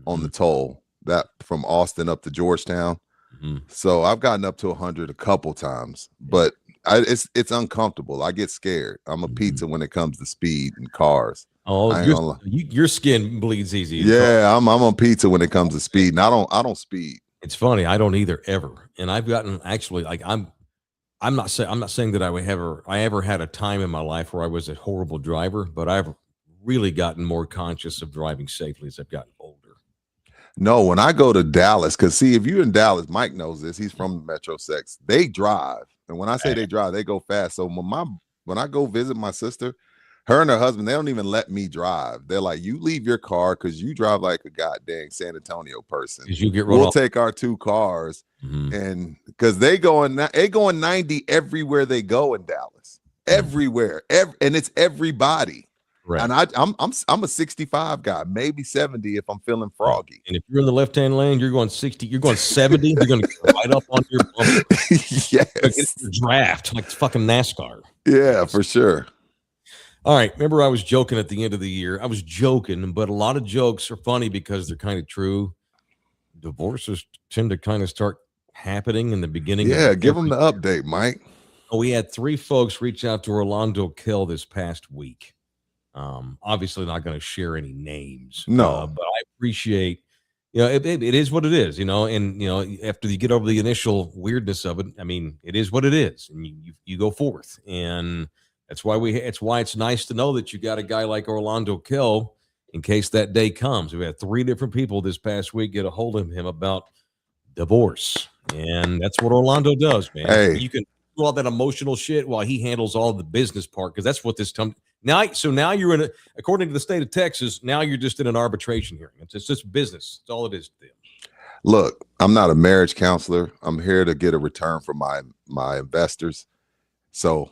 on the toll, that from Austin up to Georgetown. Mm-hmm. So I've gotten up to 100 a couple times, but it's uncomfortable. I get scared. I'm a pizza when it comes to speed and cars. Oh, your skin bleeds easy. Yeah, I'm on pizza when it comes to speed, and I don't speed. It's funny. I don't either ever. And I've gotten actually I'm not saying that I ever had a time in my life where I was a horrible driver, but I've really gotten more conscious of driving safely as I've gotten older. No, when I go to Dallas, because see, if you're in Dallas, Mike knows this. He's from the Metro Sex. They drive, and when I say they drive, they go fast. So when I go visit my sister, her and her husband, they don't even let me drive. They're like, "You leave your car because you drive like a goddamn San Antonio person. You get we'll take our 2 cars, and because they going 90 everywhere they go in Dallas, everywhere, and it's everybody." Right. And I'm a 65 guy, maybe 70 if I'm feeling froggy. And if you're in the left-hand lane, you're going 60, you're going 70, you're going to go right up on your bumper. Yes. It's a draft, like fucking NASCAR. Yeah, for sure. All right. Remember, I was joking at the end of the year. I was joking, but a lot of jokes are funny because they're kind of true. Divorces tend to kind of start happening in the beginning. Yeah, give them the update, Mike. We had 3 folks reach out to Orlando Kell this past week. Obviously not going to share any names. No, but I appreciate, it is what it is, and, after you get over the initial weirdness of it, I mean, it is what it is, and you go forth. And that's why it's nice to know that you got a guy like Orlando Kell in case that day comes. We had 3 different people this past week get a hold of him about divorce. And that's what Orlando does, man. Hey. You can do all that emotional shit while he handles all the business part, because that's what this time. Now you're according to the state of Texas, now you're just in an arbitration hearing. It's just business. That's all it is to them. Look, I'm not a marriage counselor. I'm here to get a return from my investors. So,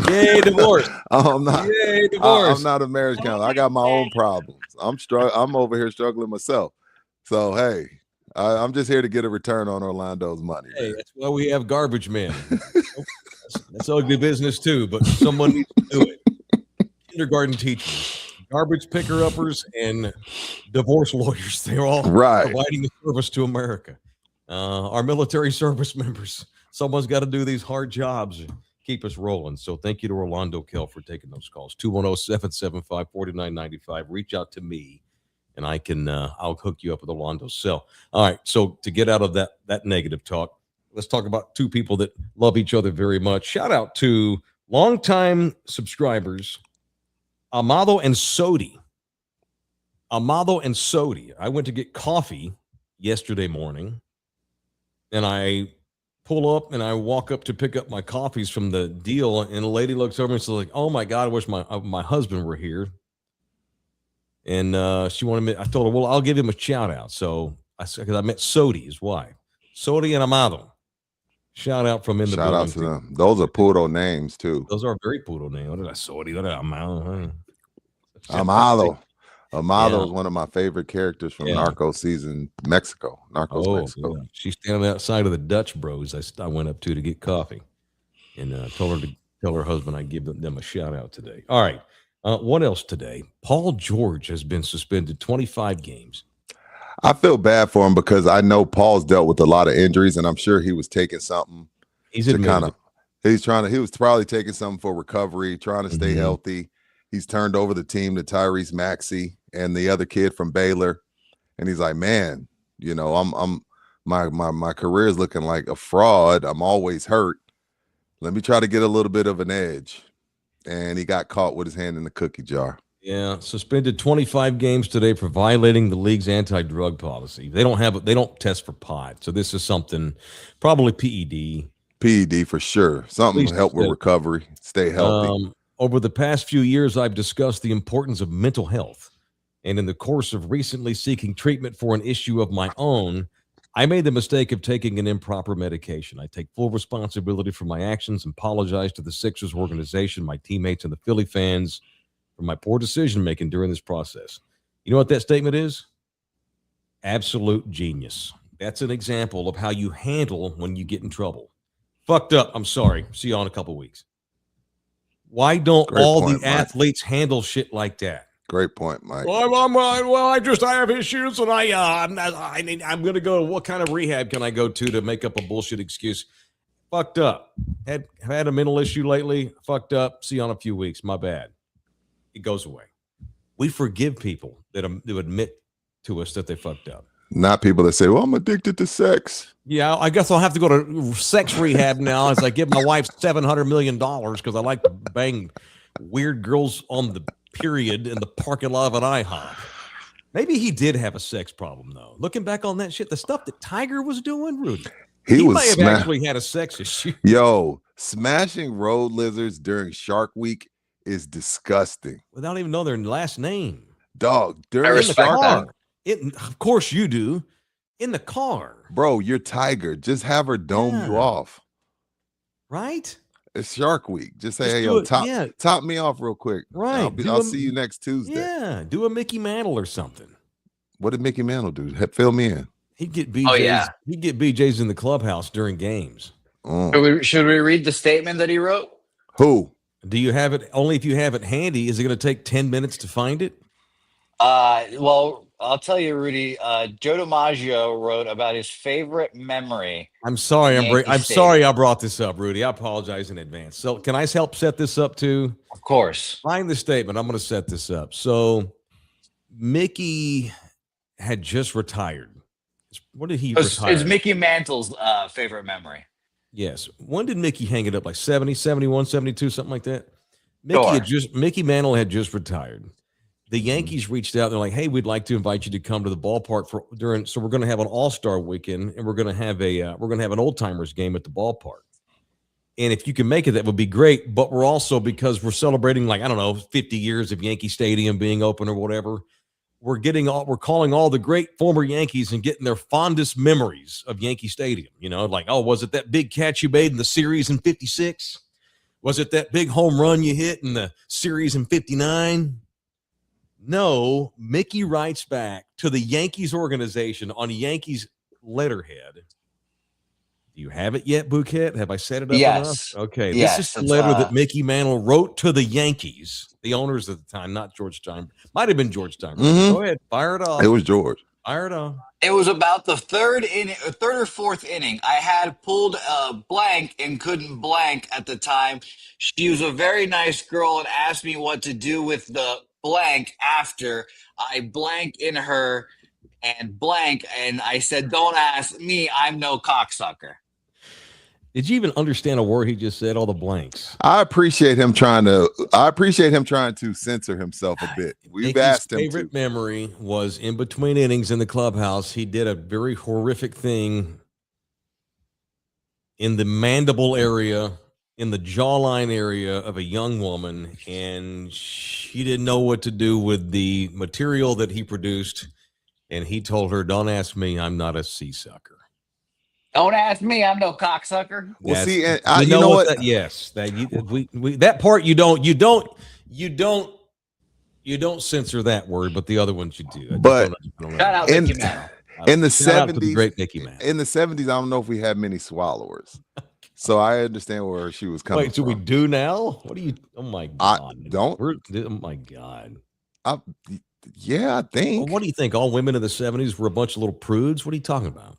yay, divorce. I'm not. Yay, divorce. I'm not a marriage counselor. I got my own problems. I'm over here struggling myself. So, hey, I'm just here to get a return on Orlando's money. Hey, that's why we have garbage men. That's ugly business too, but someone needs to do it. Kindergarten teachers, garbage picker-uppers, and divorce lawyers. They're all providing a service to America. Our military service members. Someone's got to do these hard jobs and keep us rolling. So thank you to Orlando Kell for taking those calls. 210-775-4995. Reach out to me, and I'll hook you up with Orlando's cell. All right, so to get out of that negative talk, let's talk about 2 people that love each other very much. Shout out to longtime subscribers, Amado and Sodi. Amado and Sodi. I went to get coffee yesterday morning, and I pull up and I walk up to pick up my coffees from the deal, and a lady looks over and says, like, "Oh my God, I wish my husband were here." And she wanted me. I told her, "Well, I'll give him a shout out." So because I met Sodi, his wife, Sodi and Amado. Shout out from in the building. Shout out to them. Those are poodle names too. Those are very poodle names. What did I Sodi? What did I Amado? Amado is one of my favorite characters from Narcos season Mexico. Mexico. Yeah. She's standing outside of the Dutch Bros. I went up to get coffee, and told her to tell her husband I'd give them a shout out today. All right. What else today? Paul George has been suspended 25 games. I feel bad for him because I know Paul's dealt with a lot of injuries, and I'm sure he was taking something. He was probably taking something for recovery, trying to stay healthy. He's turned over the team to Tyrese Maxey and the other kid from Baylor, and he's like, "Man, my career is looking like a fraud. I'm always hurt. Let me try to get a little bit of an edge." And he got caught with his hand in the cookie jar. Yeah, suspended 25 games today for violating the league's anti-drug policy. They don't test for pot, so this is something, probably PED. PED for sure. Something to help with recovery, stay healthy. Over the past few years, I've discussed the importance of mental health, and in the course of recently seeking treatment for an issue of my own, I made the mistake of taking an improper medication. I take full responsibility for my actions and apologize to the Sixers organization, my teammates, and the Philly fans for my poor decision-making during this process. You know what that statement is? Absolute genius. That's an example of how you handle when you get in trouble. Fucked up. I'm sorry. See you in a couple of weeks. Why don't the athletes handle shit like that? Great point, Mike. I have issues, and I'm going to go. What kind of rehab can I go to make up a bullshit excuse? Fucked up. Had a mental issue lately. Fucked up. See you in a few weeks. My bad. It goes away. We forgive people that admit to us that they fucked up. Not people that say, "Well, I'm addicted to sex." Yeah, I guess I'll have to go to sex rehab now as I give my wife $700 million because I like to bang weird girls on the period in the parking lot of an IHOP. Maybe he did have a sex problem, though. Looking back on that shit, the stuff that Tiger was doing, Rudy, he might have actually had a sex issue. Yo, smashing road lizards during Shark Week is disgusting. Without even knowing their last name. Dog, I during respect Shark that. Week. Of course you do. In the car. Bro, you're Tiger. Just have her dome you off. Right? It's Shark Week. Just say, Just hey, yo, top me off real quick. Right. I'll see you next Tuesday. Yeah. Do a Mickey Mantle or something. What did Mickey Mantle do? Fill me in. He'd get BJs. He'd get BJs in the clubhouse during games. Should we read the statement that he wrote? Who? Do you have it? Only if you have it handy. Is it going to take 10 minutes to find it? Well, I'll tell you, Rudy. Joe DiMaggio wrote about his favorite memory. I'm sorry. I'm sorry I brought this up, Rudy. I apologize in advance. So can I help set this up too? Of course. Find the statement. I'm going to set this up. So Mickey had just retired. What did he retire? It's Mickey Mantle's favorite memory. Yes. When did Mickey hang it up? Like 70, 71, 72, something like that? Mickey Mantle had just retired. The Yankees reached out. They're like, "Hey, we'd like to invite you to come to the ballpark so we're going to have an All-Star weekend, and we're going to have an old timers game at the ballpark. And if you can make it, that would be great. But we're also, because we're celebrating, like, I don't know, 50 years of Yankee Stadium being open or whatever, we're calling all the great former Yankees and getting their fondest memories of Yankee Stadium. You know, like, oh, was it that big catch you made in the series in 56? Was it that big home run you hit in the series in 59? No, Mickey writes back to the Yankees organization on Yankees letterhead. Do you have it yet, Bouquet? Have I set it up enough? Okay. Yes, this is the letter that Mickey Mantle wrote to the Yankees, the owners at the time, not George Steinbrenner. Might have been George Steinbrenner. Mm-hmm. Go ahead. Fire it off. It was George. Fire it off. It was about the third or fourth inning. I had pulled a blank and couldn't blank at the time. She was a very nice girl and asked me what to do with the blank after I blank in her and blank. And I said, "Don't ask me. I'm no cocksucker." Did you even understand a word he just said? All the blanks. I appreciate him trying to censor himself a bit. We've asked him. His favorite memory was in between innings in the clubhouse. He did a very horrific thing in the mandible area, in the jawline area of a young woman, and she didn't know what to do with the material that he produced. And he told her, "Don't ask me. I'm not a seasucker. Don't ask me. I'm no cocksucker." Well, see, and you know what? That part you don't censor that word, but the other ones you do. But shout out Mickey Mantle. In the 70s, great Mickey Mantle. In the 70s, I don't know if we had many swallowers. So I understand where she was coming from. Wait, so we do now? What do you? Oh my God! Oh my God! Yeah, I think. Well, what do you think? All women in the 70s were a bunch of little prudes? What are you talking about?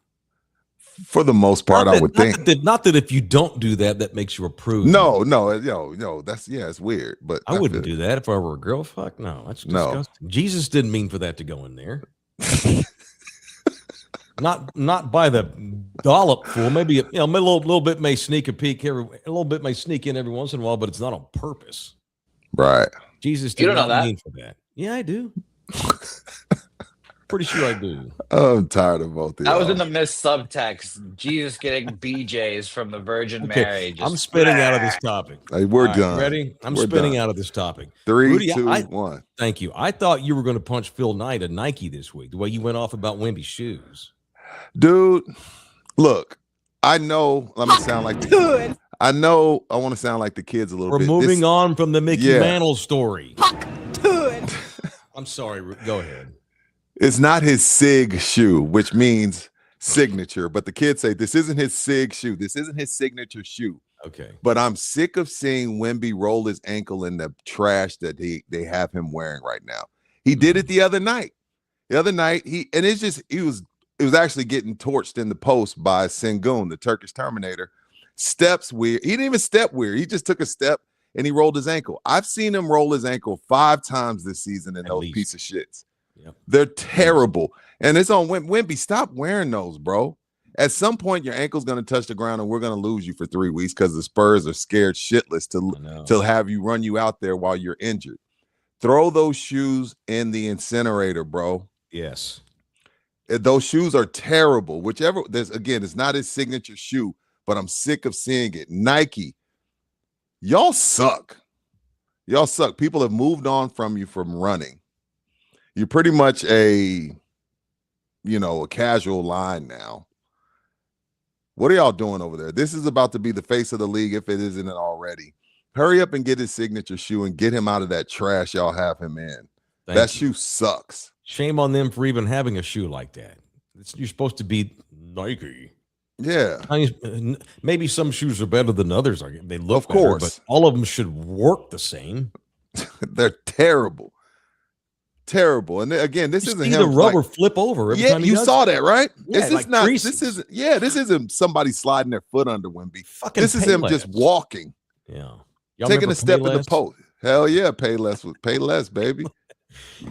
For the most part, I would think. Not that if you don't do that makes you a prude. No, that's it's weird. But I wouldn't do that if I were a girl. Fuck no, that's disgusting. No. Jesus didn't mean for that to go in there. not by the dollop full. Maybe a little bit may sneak a peek a little bit may sneak in every once in a while, but it's not on purpose. Right. Jesus did not mean for that. Yeah, I do. Pretty sure I do. I'm tired of both of you. I was in the missed subtext. Jesus getting BJs from the Virgin Mary. I'm spinning out of this topic. Hey, we're done. Ready? We're spinning out of this topic. 3, Rudy, 2, 1. Thank you. I thought you were going to punch Phil Knight at Nike this week, the way you went off about Wemby's shoes. Dude, look, I know let me sound like I know I want to sound like the kids a little bit. We're moving on from the Mickey Mantle story. I'm sorry. Go ahead. It's not his SIG shoe, which means signature. But the kids say this isn't his SIG shoe. This isn't his signature shoe. Okay. But I'm sick of seeing Wemby roll his ankle in the trash that they have him wearing right now. He did it the other night. The other night, it was actually getting torched in the post by Sengun, the Turkish Terminator. Steps weird. He didn't even step weird. He just took a step and he rolled his ankle. I've seen him roll his ankle 5 times this season in those piece of shits. Yep. They're terrible. And it's on Wemby. Stop wearing those, bro. At some point, your ankle's going to touch the ground, and we're going to lose you for 3 weeks because the Spurs are scared shitless to have you run you out there while you're injured. Throw those shoes in the incinerator, bro. Yes. Those shoes are terrible. Whichever, it's not his signature shoe, but I'm sick of seeing it. Nike, y'all suck. Y'all suck. People have moved on from you from running. You're pretty much a casual line now. What are y'all doing over there? This is about to be the face of the league if it isn't already. Hurry up and get his signature shoe and get him out of that trash y'all have him in. That shoe sucks. Shame on them for even having a shoe like that. You're supposed to be Nike. Yeah. Maybe some shoes are better than others. They look of course, better, but all of them should work the same. They're terrible. Terrible. And again, this isn't him. The rubber flip over. Every time you saw that, right? Yeah, this isn't somebody sliding their foot under Wemby. This is him just walking. Yeah. Taking a step in the post. Hell yeah, pay less, baby.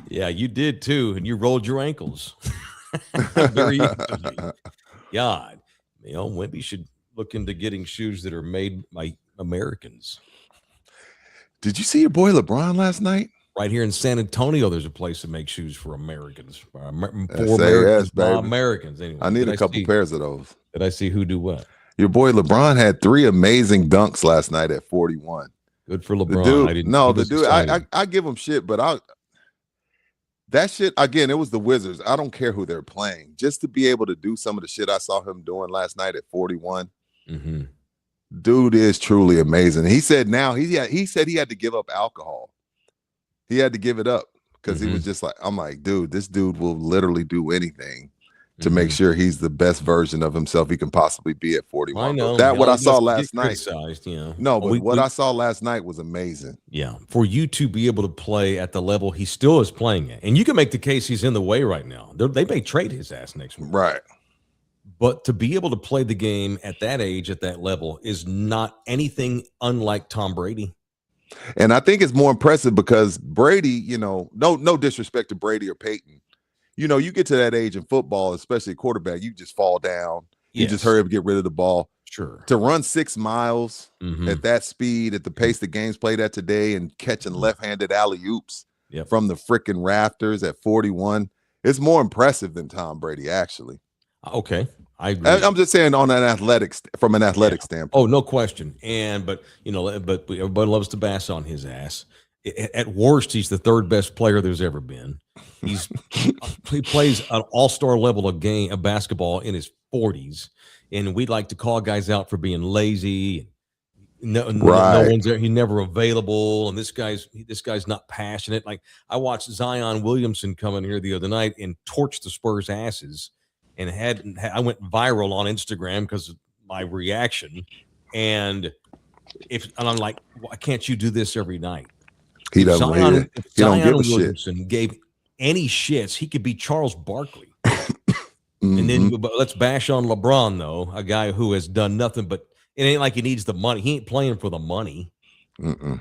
Yeah, you did too, and you rolled your ankles. Very easily. God, Wemby should look into getting shoes that are made by Americans. Did you see your boy LeBron last night? Right here in San Antonio, there's a place to make shoes for Americans. For Americans, anyway. I need a couple pairs of those. Did I see who do what? Your boy LeBron had 3 amazing dunks last night at 41. Good for LeBron. I give him shit, but that shit, again, it was the Wizards. I don't care who they're playing. Just to be able to do some of the shit I saw him doing last night at 41. Mm-hmm. Dude is truly amazing. He said he said he had to give up alcohol. He had to give it up because he was just like, I'm like, dude, this dude will literally do anything to make sure he's the best version of himself he can possibly be at 41. I know. What I saw last night. No, but what I saw last night was amazing. Yeah. For you to be able to play at the level he still is playing at. And you can make the case he's in the way right now. They may trade his ass next week. Right. But to be able to play the game at that age, at that level, is not anything unlike Tom Brady. And I think it's more impressive because Brady, no disrespect to Brady or Peyton. You get to that age in football, especially quarterback, you just fall down. Yes. You just hurry up and get rid of the ball. Sure. To run 6 miles at that speed, at the pace the game's played at today, and catching left-handed alley-oops from the freaking rafters at 41, it's more impressive than Tom Brady, actually. Okay. I agree. I'm just saying from an athletic standpoint. Oh, no question. But everybody loves to bash on his ass. At worst, he's the 3rd best player there's ever been. He plays an all-star level of basketball in his 40s, and we'd like to call guys out for being lazy. No one's there. He's never available, and this guy's not passionate. Like, I watched Zion Williamson come in here the other night and torch the Spurs' asses. And I went viral on Instagram because of my reaction. And I'm like, why can't you do this every night? He doesn't. If Zion Williamson gave any shits, he could be Charles Barkley. And then let's bash on LeBron, though, a guy who has done nothing but it ain't like he needs the money. He ain't playing for the money.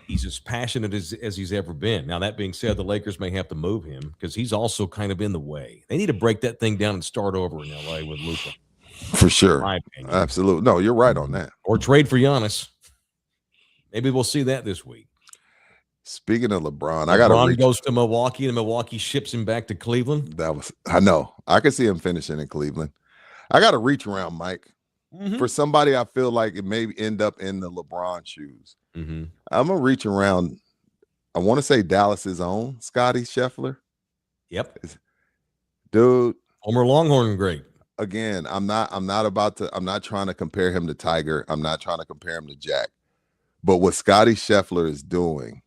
He's as passionate as he's ever been. Now, that being said, the Lakers may have to move him because he's also kind of in the way. They need to break that thing down and start over in L.A. with Luka. For sure. Absolutely. No, you're right on that. Or trade for Giannis. Maybe we'll see that this week. Speaking of LeBron, LeBron goes to Milwaukee, and Milwaukee ships him back to Cleveland. I know. I can see him finishing in Cleveland. I got to reach around, Mike. For somebody I feel like it may end up in the LeBron shoes. I'm going to reach around. I want to say Dallas's own Scottie Scheffler. Yep. Dude. Homer Longhorn great. Again, I'm not trying to compare him to Tiger. I'm not trying to compare him to Jack. But what Scottie Scheffler is doing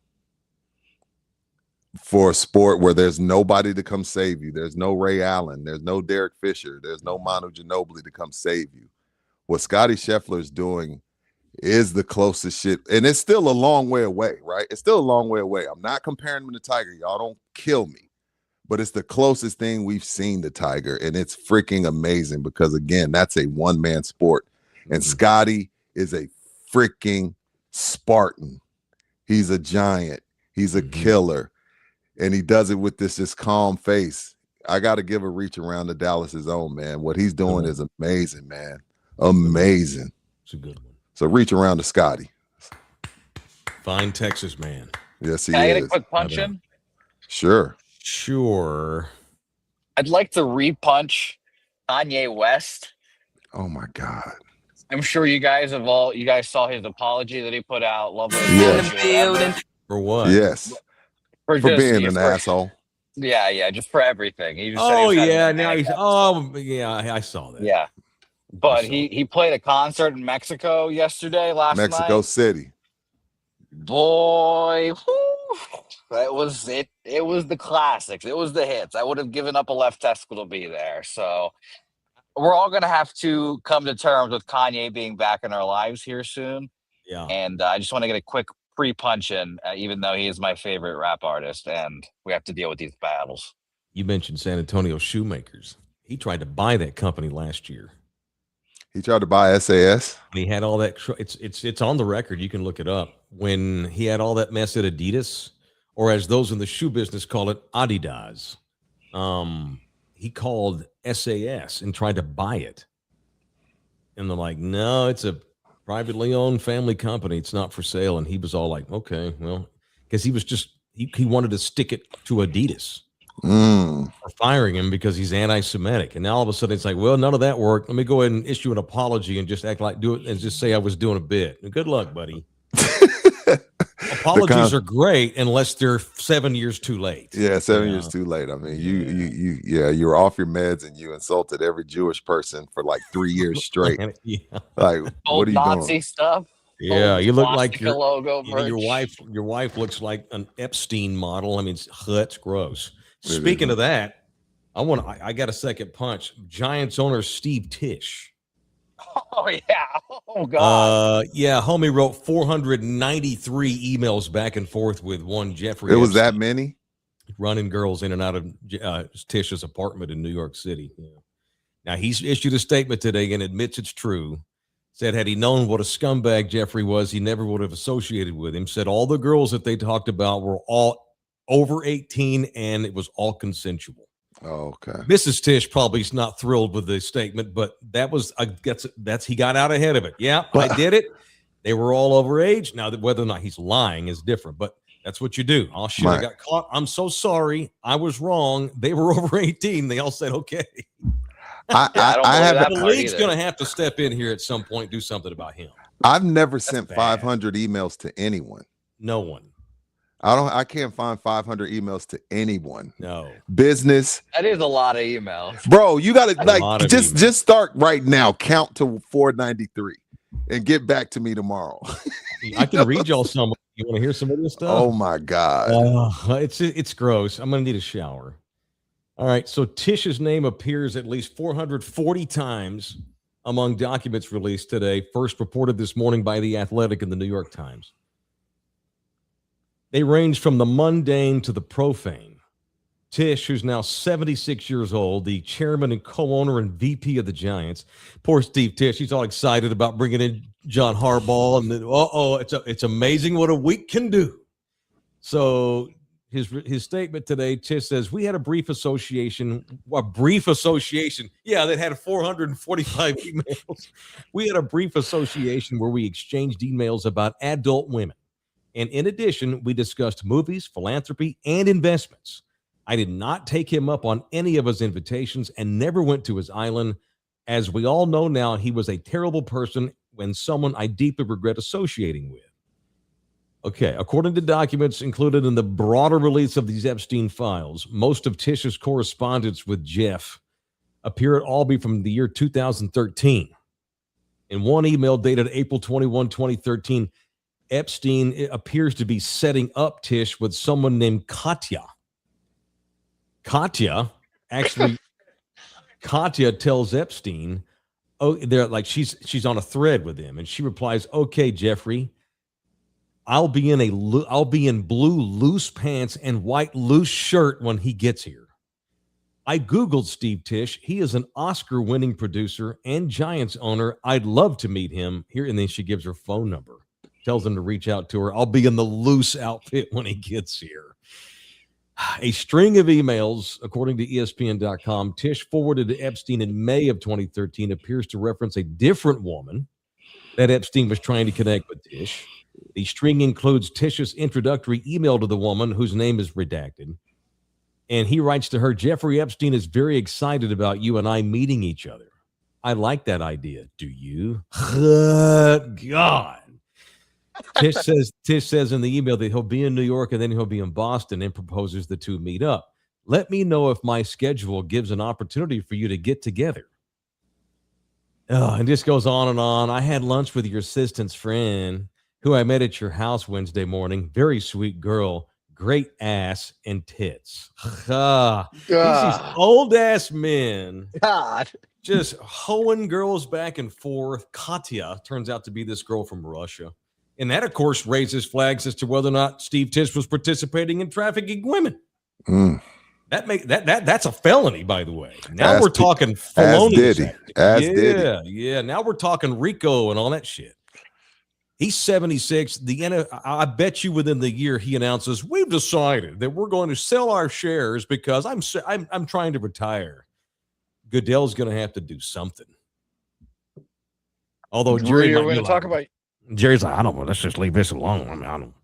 for a sport where there's nobody to come save you. There's no Ray Allen. There's no Derek Fisher. There's no Manu Ginobili to come save you. What Scottie Scheffler is doing is the closest shit. And it's still a long way away, right? It's still a long way away. I'm not comparing him to Tiger. Y'all don't kill me. But it's the closest thing we've seen to Tiger. And it's freaking amazing because, again, that's a one-man sport. And Scottie is a freaking Spartan. He's a giant. He's a killer. and he does it with this calm face. I got to give a reach around to Dallas's own, man. What he's doing is amazing, man. Amazing. It's a good one. So reach around to Scotty. Fine Texas man. Yes, he Can I is. get a quick punch in? Sure. I'd like to repunch Kanye West. Oh my God. I'm sure you guys saw his apology that he put out. Lovely. Yes. For what? Yes. For being an asshole. Yeah, just for everything. He just said Oh he was yeah, having a now bad he's. episode. Oh yeah, I saw that. Yeah, but he played a concert in Mexico last night. Mexico City. Boy, whew, that was it. It was the classics. It was the hits. I would have given up a left testicle to be there. So we're all gonna have to come to terms with Kanye being back in our lives here soon. Yeah. And I just want to get a quick pre-punch in, even though he is my favorite rap artist, and we have to deal with these battles. You mentioned San Antonio Shoemakers. He tried to buy that company last year. He tried to buy SAS. He had all that. It's on the record. You can look it up. When he had all that mess at Adidas, or as those in the shoe business call it, Adidas. He called SAS and tried to buy it, and they're like, "No, it's a privately owned family company. It's not for sale." And he was all like, "Okay, well," because he was just he wanted to stick it to Adidas. For firing him because he's anti-Semitic, and now all of a sudden it's like, well, none of that worked. Let me go ahead and issue an apology and just act like do it and just say I was doing a bit. And good luck, buddy. Apologies are great unless they're 7 years too late. Yeah, 7 years too late. I mean, you were off your meds and you insulted every Jewish person for like 3 years straight. Like, what are you Nazi doing? Stuff. Yeah, you look like your logo. Your wife looks like an Epstein model. I mean, it's gross. Speaking of that, I got a second punch. Giants owner Steve Tisch. Oh yeah. Oh God. Yeah, homie wrote 493 emails back and forth with one Jeffrey. It was that many? Running girls in and out of Tisch's apartment in New York City. Yeah. Now he's issued a statement today and admits it's true. Said had he known what a scumbag Jeffrey was, he never would have associated with him. Said all the girls that they talked about were all over 18 and it was all consensual. Oh, okay. Mrs. Tisch probably is not thrilled with the statement, but that's he got out ahead of it. Yeah, I did it. They were all over age. Now, whether or not he's lying is different, but that's what you do. Oh shit, I got caught. I'm so sorry. I was wrong. They were over 18. They all said okay. The league's going to have to step in here at some point, do something about him. I've never sent 500 emails to anyone. No one. I can't find 500 emails to anyone. No. Business. That is a lot of emails. Bro, you got to just start right now. Count to 493 and get back to me tomorrow. I can read y'all some. You want to hear some of this stuff? Oh my God. It's gross. I'm going to need a shower. All right. So Tisch's name appears at least 440 times among documents released today, first reported this morning by The Athletic and the New York Times. They range from the mundane to the profane. Tisch, who's now 76 years old, the chairman and co-owner and VP of the Giants. Poor Steve Tisch. He's all excited about bringing in John Harbaugh. And it's amazing what a week can do. So his statement today, Tisch says, we had a brief association. Yeah, that had 445 emails. We had a brief association where we exchanged emails about adult women. And in addition, we discussed movies, philanthropy, and investments. I did not take him up on any of his invitations and never went to his island. As we all know now, he was a terrible person and someone I deeply regret associating with. Okay, according to documents included in the broader release of these Epstein files, most of Tisch's correspondence with Jeff appear at Albee from the year 2013. In one email dated April 21, 2013, Epstein appears to be setting up Tisch with someone named Katya. Katya tells Epstein, "Oh, they're like she's on a thread with him," and she replies, "Okay, Jeffrey, I'll be in blue loose pants and white loose shirt when he gets here." I Googled Steve Tisch. He is an Oscar-winning producer and Giants owner. I'd love to meet him here, and then she gives her phone number. Tells him to reach out to her. I'll be in the loose outfit when he gets here. A string of emails, according to ESPN.com, Tish forwarded to Epstein in May of 2013 appears to reference a different woman that Epstein was trying to connect with Tish. The string includes Tish's introductory email to the woman, whose name is redacted. And he writes to her, Jeffrey Epstein is very excited about you and I meeting each other. I like that idea. Do you? God. Tish says in the email that he'll be in New York and then he'll be in Boston, and proposes the two meet up. Let me know if my schedule gives an opportunity for you to get together. Oh, and this goes on and on. I had lunch with your assistant's friend who I met at your house Wednesday morning. Very sweet girl, great ass and tits. These old ass men. God. Just hoeing girls back and forth. Katya turns out to be this girl from Russia. And that, of course, raises flags as to whether or not Steve Tish was participating in trafficking women. That's a felony, by the way. Now we're talking felonious. Yeah. Now we're talking RICO and all that shit. He's 76. I bet you within the year he announces, we've decided that we're going to sell our shares because I'm trying to retire. Goodell's going to have to do something. Although Jerry, we're going to talk about. Jerry's like, I don't know. Let's just leave this alone. I mean, I don't.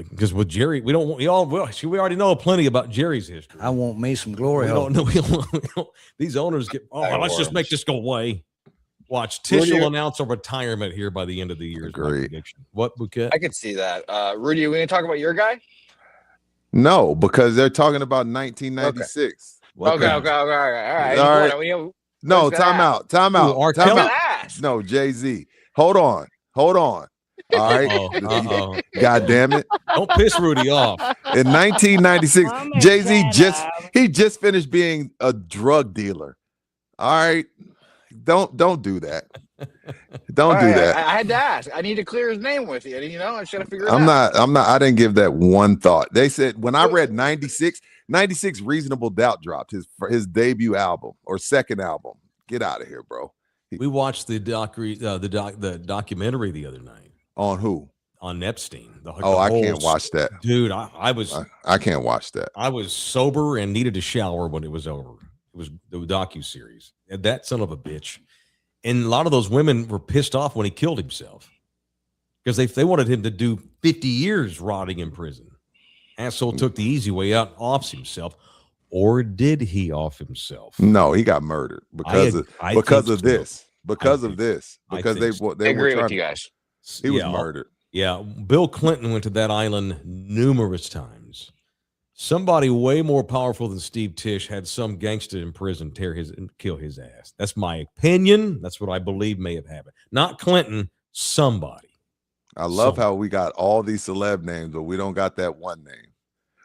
Because with Jerry, we already know plenty about Jerry's history. I want me some glory. We don't know. These owners get. Let's just make this go away. Watch, Tish will announce a retirement here by the end of the year. Great. What, Bouquet? I could see that. Rudy, are we going to talk about your guy? No, because they're talking about 1996. Okay. All right. No, time out. No, Jay-Z. Hold on. All right. God damn it. Don't piss Rudy off. In 1996, Jay-Z just finished being a drug dealer. All right. Don't do that. Don't do that. I had to ask. I need to clear his name with you. You know, I should have figured it out. I'm not. I didn't give that one thought. They said when I read 96, Reasonable Doubt dropped his debut album or second album. Get out of here, bro. We watched the documentary the other night. On who? On Epstein. I can't watch that, dude. I can't watch that. I was sober and needed a shower when it was over. It was the docuseries. And that son of a bitch. And a lot of those women were pissed off when he killed himself because they wanted him to do 50 years rotting in prison. Asshole took the easy way out, offs himself. Or did he off himself? No, he got murdered because of this. Because they agree with you guys. He was murdered. Yeah, Bill Clinton went to that island numerous times. Somebody way more powerful than Steve Tish had some gangster in prison kill his ass. That's my opinion. That's what I believe may have happened. Not Clinton, somebody. I love how we got all these celeb names, but we don't got that one name.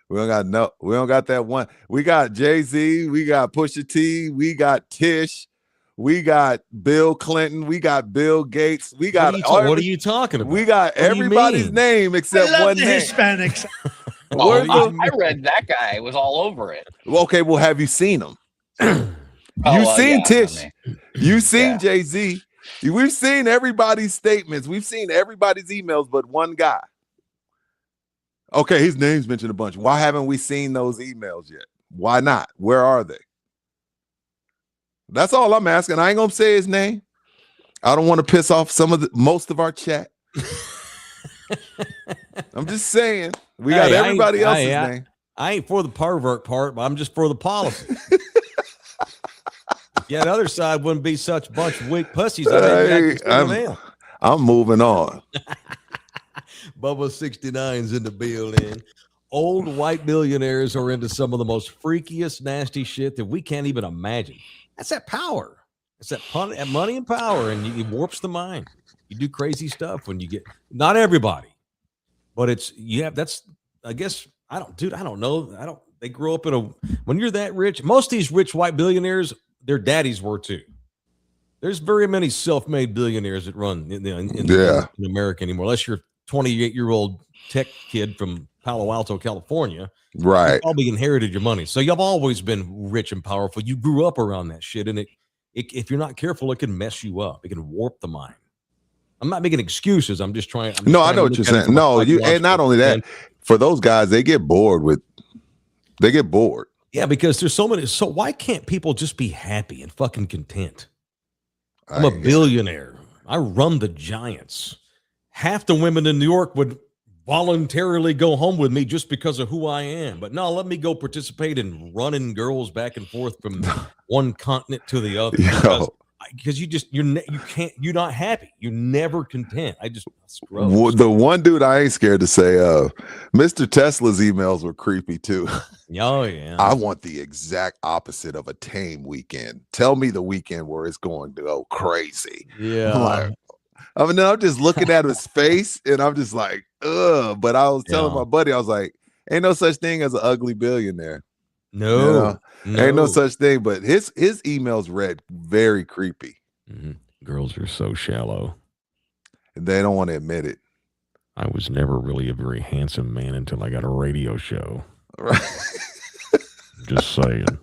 We don't got that one. We got Jay-Z, we got Pusha T, we got Tish, we got Bill Clinton, we got Bill Gates, we got what are you talking about? We got everybody's name except one name. Hispanics. I read that guy was all over it. Okay, well, have you seen him? You've seen Tish. You've seen Jay-Z. We've seen everybody's statements. We've seen everybody's emails, but one guy. Okay, his name's mentioned a bunch. Why haven't we seen those emails yet? Why not? Where are they? That's all I'm asking. I ain't gonna say his name. I don't want to piss off most of our chat. I'm just saying we got everybody else's name. I ain't for the pervert part, but I'm just for the policy. Yeah, the other side wouldn't be such a bunch of weak pussies. I'm moving on. Bubba 69's in the building. Old white billionaires are into some of the most freakiest, nasty shit that we can't even imagine. That's that power. It's that money and power, and it warps the mind. You do crazy stuff when you get. Not everybody, but that's. I guess I don't know. They grow up when you're that rich. Most of these rich white billionaires, their daddies were too. There's very many self-made billionaires that run in America anymore, unless you're 28-year-old tech kid from Palo Alto, California. Right. You probably inherited your money. So you've always been rich and powerful. You grew up around that shit. And if you're not careful, it can mess you up. It can warp the mind. I'm not making excuses. I'm just trying. I know what you're saying. No, and not only that, for those guys, they get bored with They get bored. Yeah, because there's so many. So why can't people just be happy and fucking content? I'm a billionaire. I run the Giants. Half the women in New York would voluntarily go home with me just because of who I am. But no, let me go participate in running girls back and forth from one continent to the other. Because you're not happy. You're never content. The one dude I ain't scared to say Mr. Tesla's emails were creepy too. Oh yeah. I want the exact opposite of a tame weekend. Tell me the weekend where it's going to go crazy. Yeah. I'm just looking at his face and I'm just like, ugh. But I was telling my buddy, I was like, ain't no such thing as an ugly billionaire. No. Ain't no such thing. But his emails read very creepy. Mm-hmm. Girls are so shallow. And they don't want to admit it. I was never really a very handsome man until I got a radio show. Right. Just saying.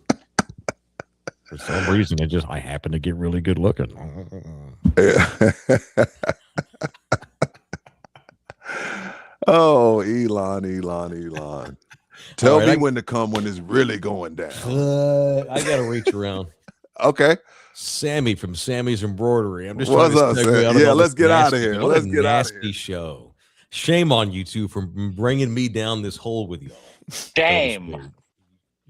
For some reason, I happen to get really good looking. Yeah. Oh, Elon. Tell me when to come when it's really going down. I got to reach around. Okay. Sammy from Sammy's Embroidery. I'm just What's up, Sam? Yeah, let's get out of here. Let's get out of here. Nasty show. Shame on you two for bringing me down this hole with y'all. Shame.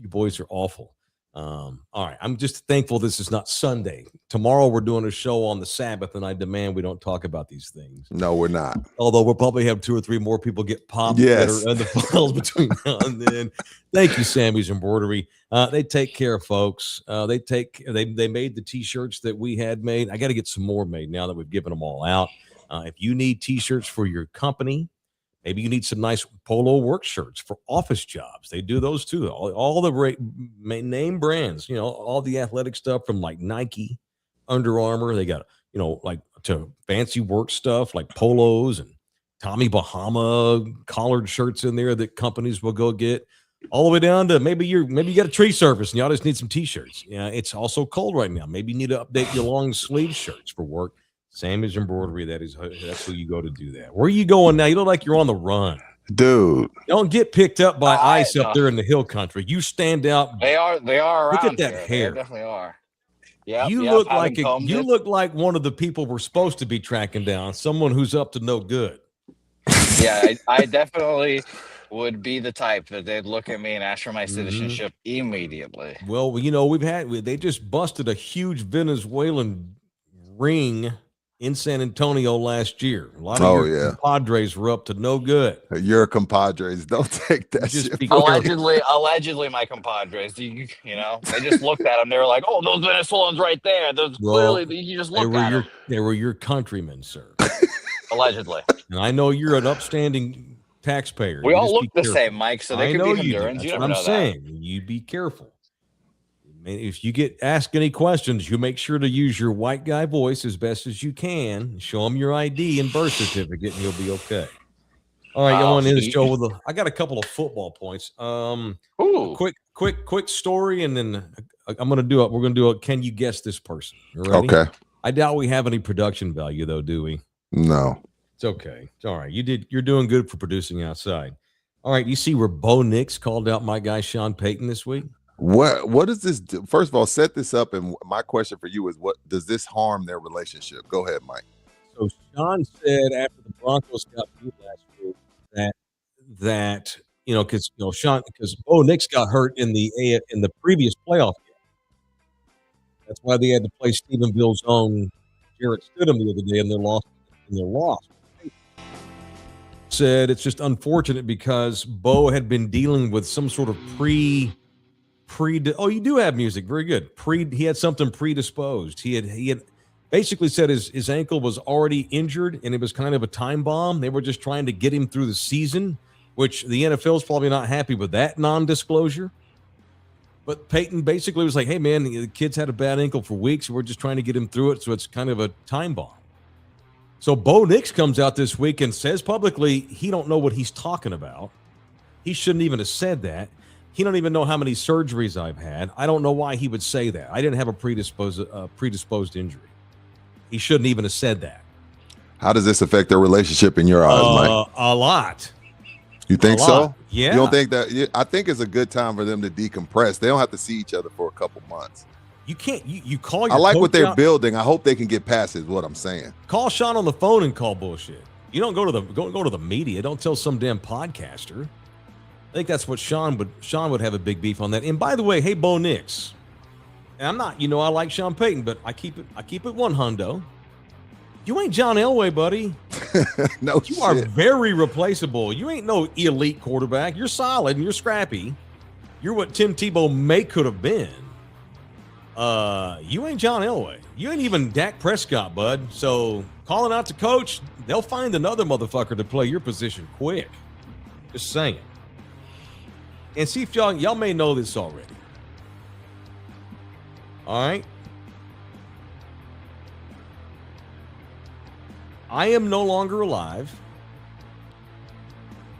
You boys are awful. All right. I'm just thankful this is not Sunday. Tomorrow we're doing a show on the Sabbath, and I demand we don't talk about these things. No, we're not. Although we'll probably have 2 or 3 more people get popped yes. that are in the files between now and then. Thank you, Sammy's Embroidery. They take care of folks. They made the T-shirts that we had made. I got to get some more made now that we've given them all out. If you need T-shirts for your company, maybe you need some nice polo work shirts for office jobs. They do those too. All the name brands, all the athletic stuff from like Nike, Under Armour. They got, like to fancy work stuff like polos and Tommy Bahama collared shirts in there that companies will go get. All the way down to maybe you got a tree service and y'all just need some T-shirts. It's also cold right now. Maybe you need to update your long sleeve shirts for work. Sammy's Embroidery, that's who you go to do that. Where are you going now? You look like you're on the run. Dude. Don't get picked up by ice up there in the hill country. You stand out. They are Look at that here. hair. They definitely are. Yeah. You look like one of the people we're supposed to be tracking down, someone who's up to no good. Yeah, I definitely would be the type that they'd look at me and ask for my citizenship immediately. Well, they just busted a huge Venezuelan ring in San Antonio last year. A lot of your compadres were up to no good. Your compadres, don't take that shit. Allegedly, my compadres. They just looked at them. They were like, "Oh, those Venezuelans right there. Clearly, you just look at them." They were your countrymen, sir. Allegedly. And I know you're an upstanding taxpayer. We all look the same, Mike. So they could be Hondurans. That's what I'm saying. You be careful. If you get asked any questions, you make sure to use your white guy voice as best as you can. Show them your ID and birth certificate, and you'll be okay. All right, y'all want to end the show I got a couple of football points. Quick story, and then we're gonna do a can you guess this person? You ready? Okay. I doubt we have any production value though, do we? No. It's okay. It's all right. You're doing good for producing outside. All right, you see where Bo Nix called out my guy Sean Peyton this week? What does this do? First of all, set this up, and my question for you is, what does this harm their relationship? Go ahead, Mike. So Sean said after the Broncos got beat last week that because Bo Nix got hurt in the previous playoff game. That's why they had to play Stephenville's own Jarrett Stidham the other day, and they lost. Said it's just unfortunate because Bo had been dealing with some sort of you do have music. Very good. He had something predisposed. He had basically said his ankle was already injured and it was kind of a time bomb. They were just trying to get him through the season, which the NFL is probably not happy with that non-disclosure. But Peyton basically was like, hey, man, the kid's had a bad ankle for weeks. We're just trying to get him through it. So it's kind of a time bomb. So Bo Nix comes out this week and says publicly he don't know what he's talking about. He shouldn't even have said that. He don't even know how many surgeries I've had. I don't know why he would say that. I didn't have a predisposed injury. He shouldn't even have said that. How does this affect their relationship in your eyes, Mike? A lot. You think so? Yeah. You don't think that? I think it's a good time for them to decompress. They don't have to see each other for a couple months. You can't. You call your. I like what they're out. building. I hope they can get past it. Is what I'm saying. Call Sean on the phone and call bullshit. You don't go to the media. Don't tell some damn podcaster. I think that's what Sean would have a big beef on that. And by the way, hey, Bo Nix. And I'm not. I like Sean Peyton, but I keep it one hundo. You ain't John Elway, buddy. No, you are very replaceable. You ain't no elite quarterback. You're solid and you're scrappy. You're what Tim Tebow could have been. You ain't John Elway. You ain't even Dak Prescott, bud. So calling out to coach, they'll find another motherfucker to play your position quick. Just saying. And see if y'all may know this already. All right. I am no longer alive,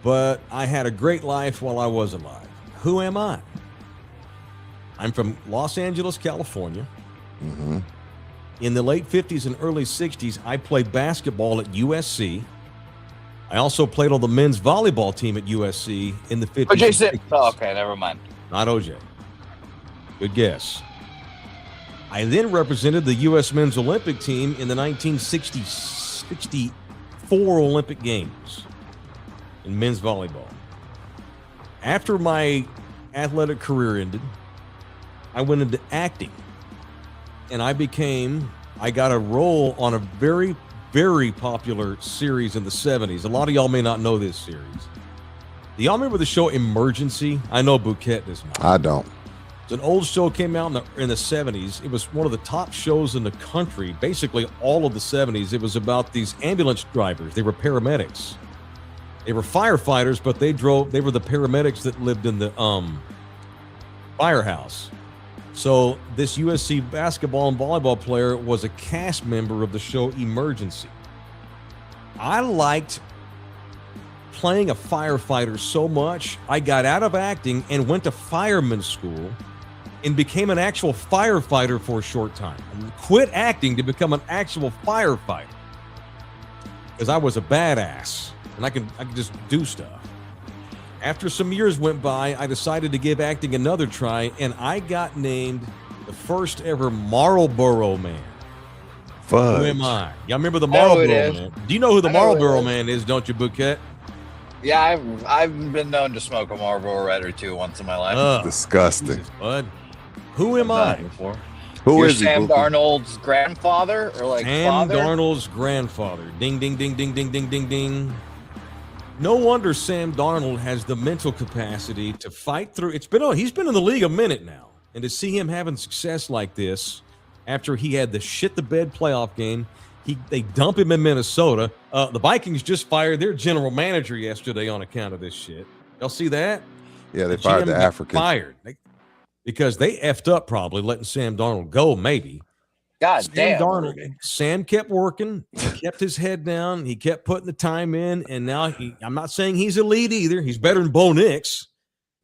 but I had a great life while I was alive. Who am I? I'm from Los Angeles, California. Mm-hmm. In the late 50s and early 60s, I played basketball at USC. I also played on the men's volleyball team at USC in the 50s. OJ Simpson. Oh, okay, never mind. Not OJ. Good guess. I then represented the U.S. men's Olympic team in the 1964 Olympic Games in men's volleyball. After my athletic career ended, I went into acting, and I got a role on a very, very popular series in the 70s. A lot of y'all may not know this series. Do y'all remember the show Emergency? I know Bouquet does not. I don't. It's an old show, came out in the 70s. It was one of the top shows in the country, basically all of the 70s. It was about these ambulance drivers. They were paramedics. They were firefighters, but they were the paramedics that lived in the firehouse. So this USC basketball and volleyball player was a cast member of the show Emergency. I liked playing a firefighter so much, I got out of acting and went to fireman school and became an actual firefighter for a short time. I quit acting to become an actual firefighter because I was a badass and I could just do stuff. After some years went by, I decided to give acting another try, and I got named the first ever Marlboro Man. Fudge. Who am I? Y'all remember the Marlboro Man? Do you know who the Marlboro Man is, don't you, Bouquet? Yeah, I've been known to smoke a Marlboro Red or two once in my life. Disgusting. Jesus, bud. Who am I? Before. Who You're is Sam he? Darnold's grandfather or like Sam father? Darnold's grandfather. Ding, ding, ding, ding, ding, ding, ding, ding. No wonder Sam Darnold has the mental capacity to fight through. He's been in the league a minute now, and to see him having success like this after he had the shit the bed playoff game, they dump him in Minnesota. The Vikings just fired their general manager yesterday on account of this shit. Y'all see that? Yeah, they fired the African. Fired because they effed up probably letting Sam Darnold go. Maybe. God Sam damn. Darnold. Sam kept working. He kept his head down. He kept putting the time in, and now I'm not saying he's elite either. He's better than Bo Nix,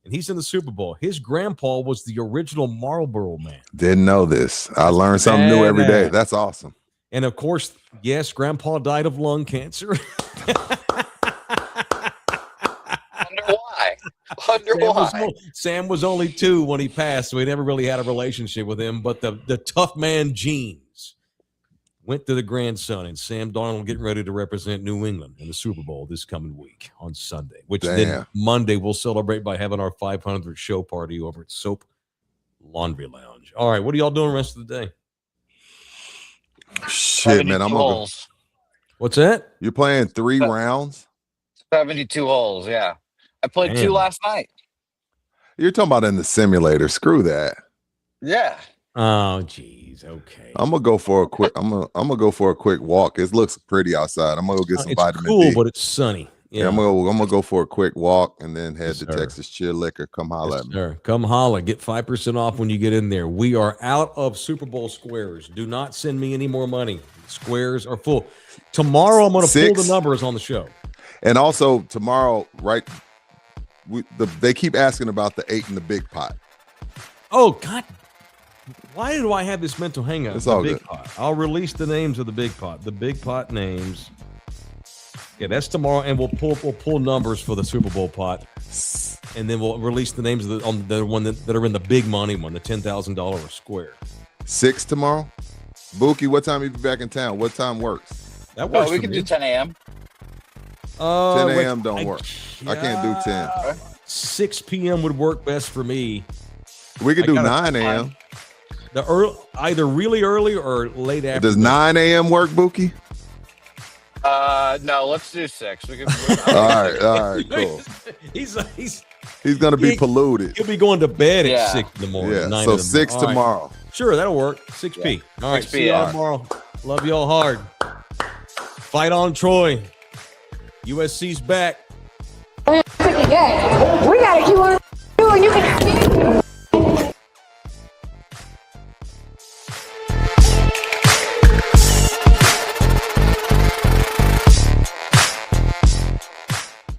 and he's in the Super Bowl. His grandpa was the original Marlboro Man. Didn't know this. I learned something new every day. That's awesome. And of course, yes, Grandpa died of lung cancer. Wonder why? Sam was only 2 when he passed, so he never really had a relationship with him. But the tough man genes went to the grandson, and Sam Darnold getting ready to represent New England in the Super Bowl this coming week on Sunday, which then Monday we'll celebrate by having our 500th show party over at Soap Laundry Lounge. All right, what are y'all doing the rest of the day? Shit, man, I'm gonna go. What's that? You're playing 3 rounds? 72 holes, yeah. I played 2 last night. You're talking about in the simulator. Screw that. Yeah. Oh, geez. Okay. I'm gonna go for a quick. I'm gonna go for a quick walk. It looks pretty outside. I'm gonna go get some vitamin cool, D. But it's sunny. Yeah, I'm gonna go for a quick walk and then head to Texas Chill Liquor. Come holla at me. Sir. Come holla. Get 5% off when you get in there. We are out of Super Bowl squares. Do not send me any more money. Squares are full. Tomorrow I'm gonna pull the numbers on the show. And also tomorrow, right? They keep asking about the 8 in the big pot. Oh God! Why do I have this mental hang-up? It's all big good. Pot. I'll release the names of the big pot. The big pot names. Yeah, that's tomorrow, and we'll pull numbers for the Super Bowl pot. and then we'll release the names of the one that are in the big money one, the $10,000 a square. 6 tomorrow. Buki, what time you be back in town? What time works? That works. We for can me. do 10 a.m. 10 a.m. don't work. I can't do 10. 6 p.m. would work best for me. We could do 9 a.m. Either really early or late afternoon. Does 9 a.m. work, Buki? No, let's do 6. We can. All right, cool. He's gonna be polluted. He'll be going to bed at 6 in the morning. Yeah, 9 so in the 6 morning. tomorrow. All right. Sure, that'll work. 6 p. All right, 6 see y'all p.m. tomorrow. Love y'all hard. Fight on, Troy. USC's back. We gotta keep on doing. You can.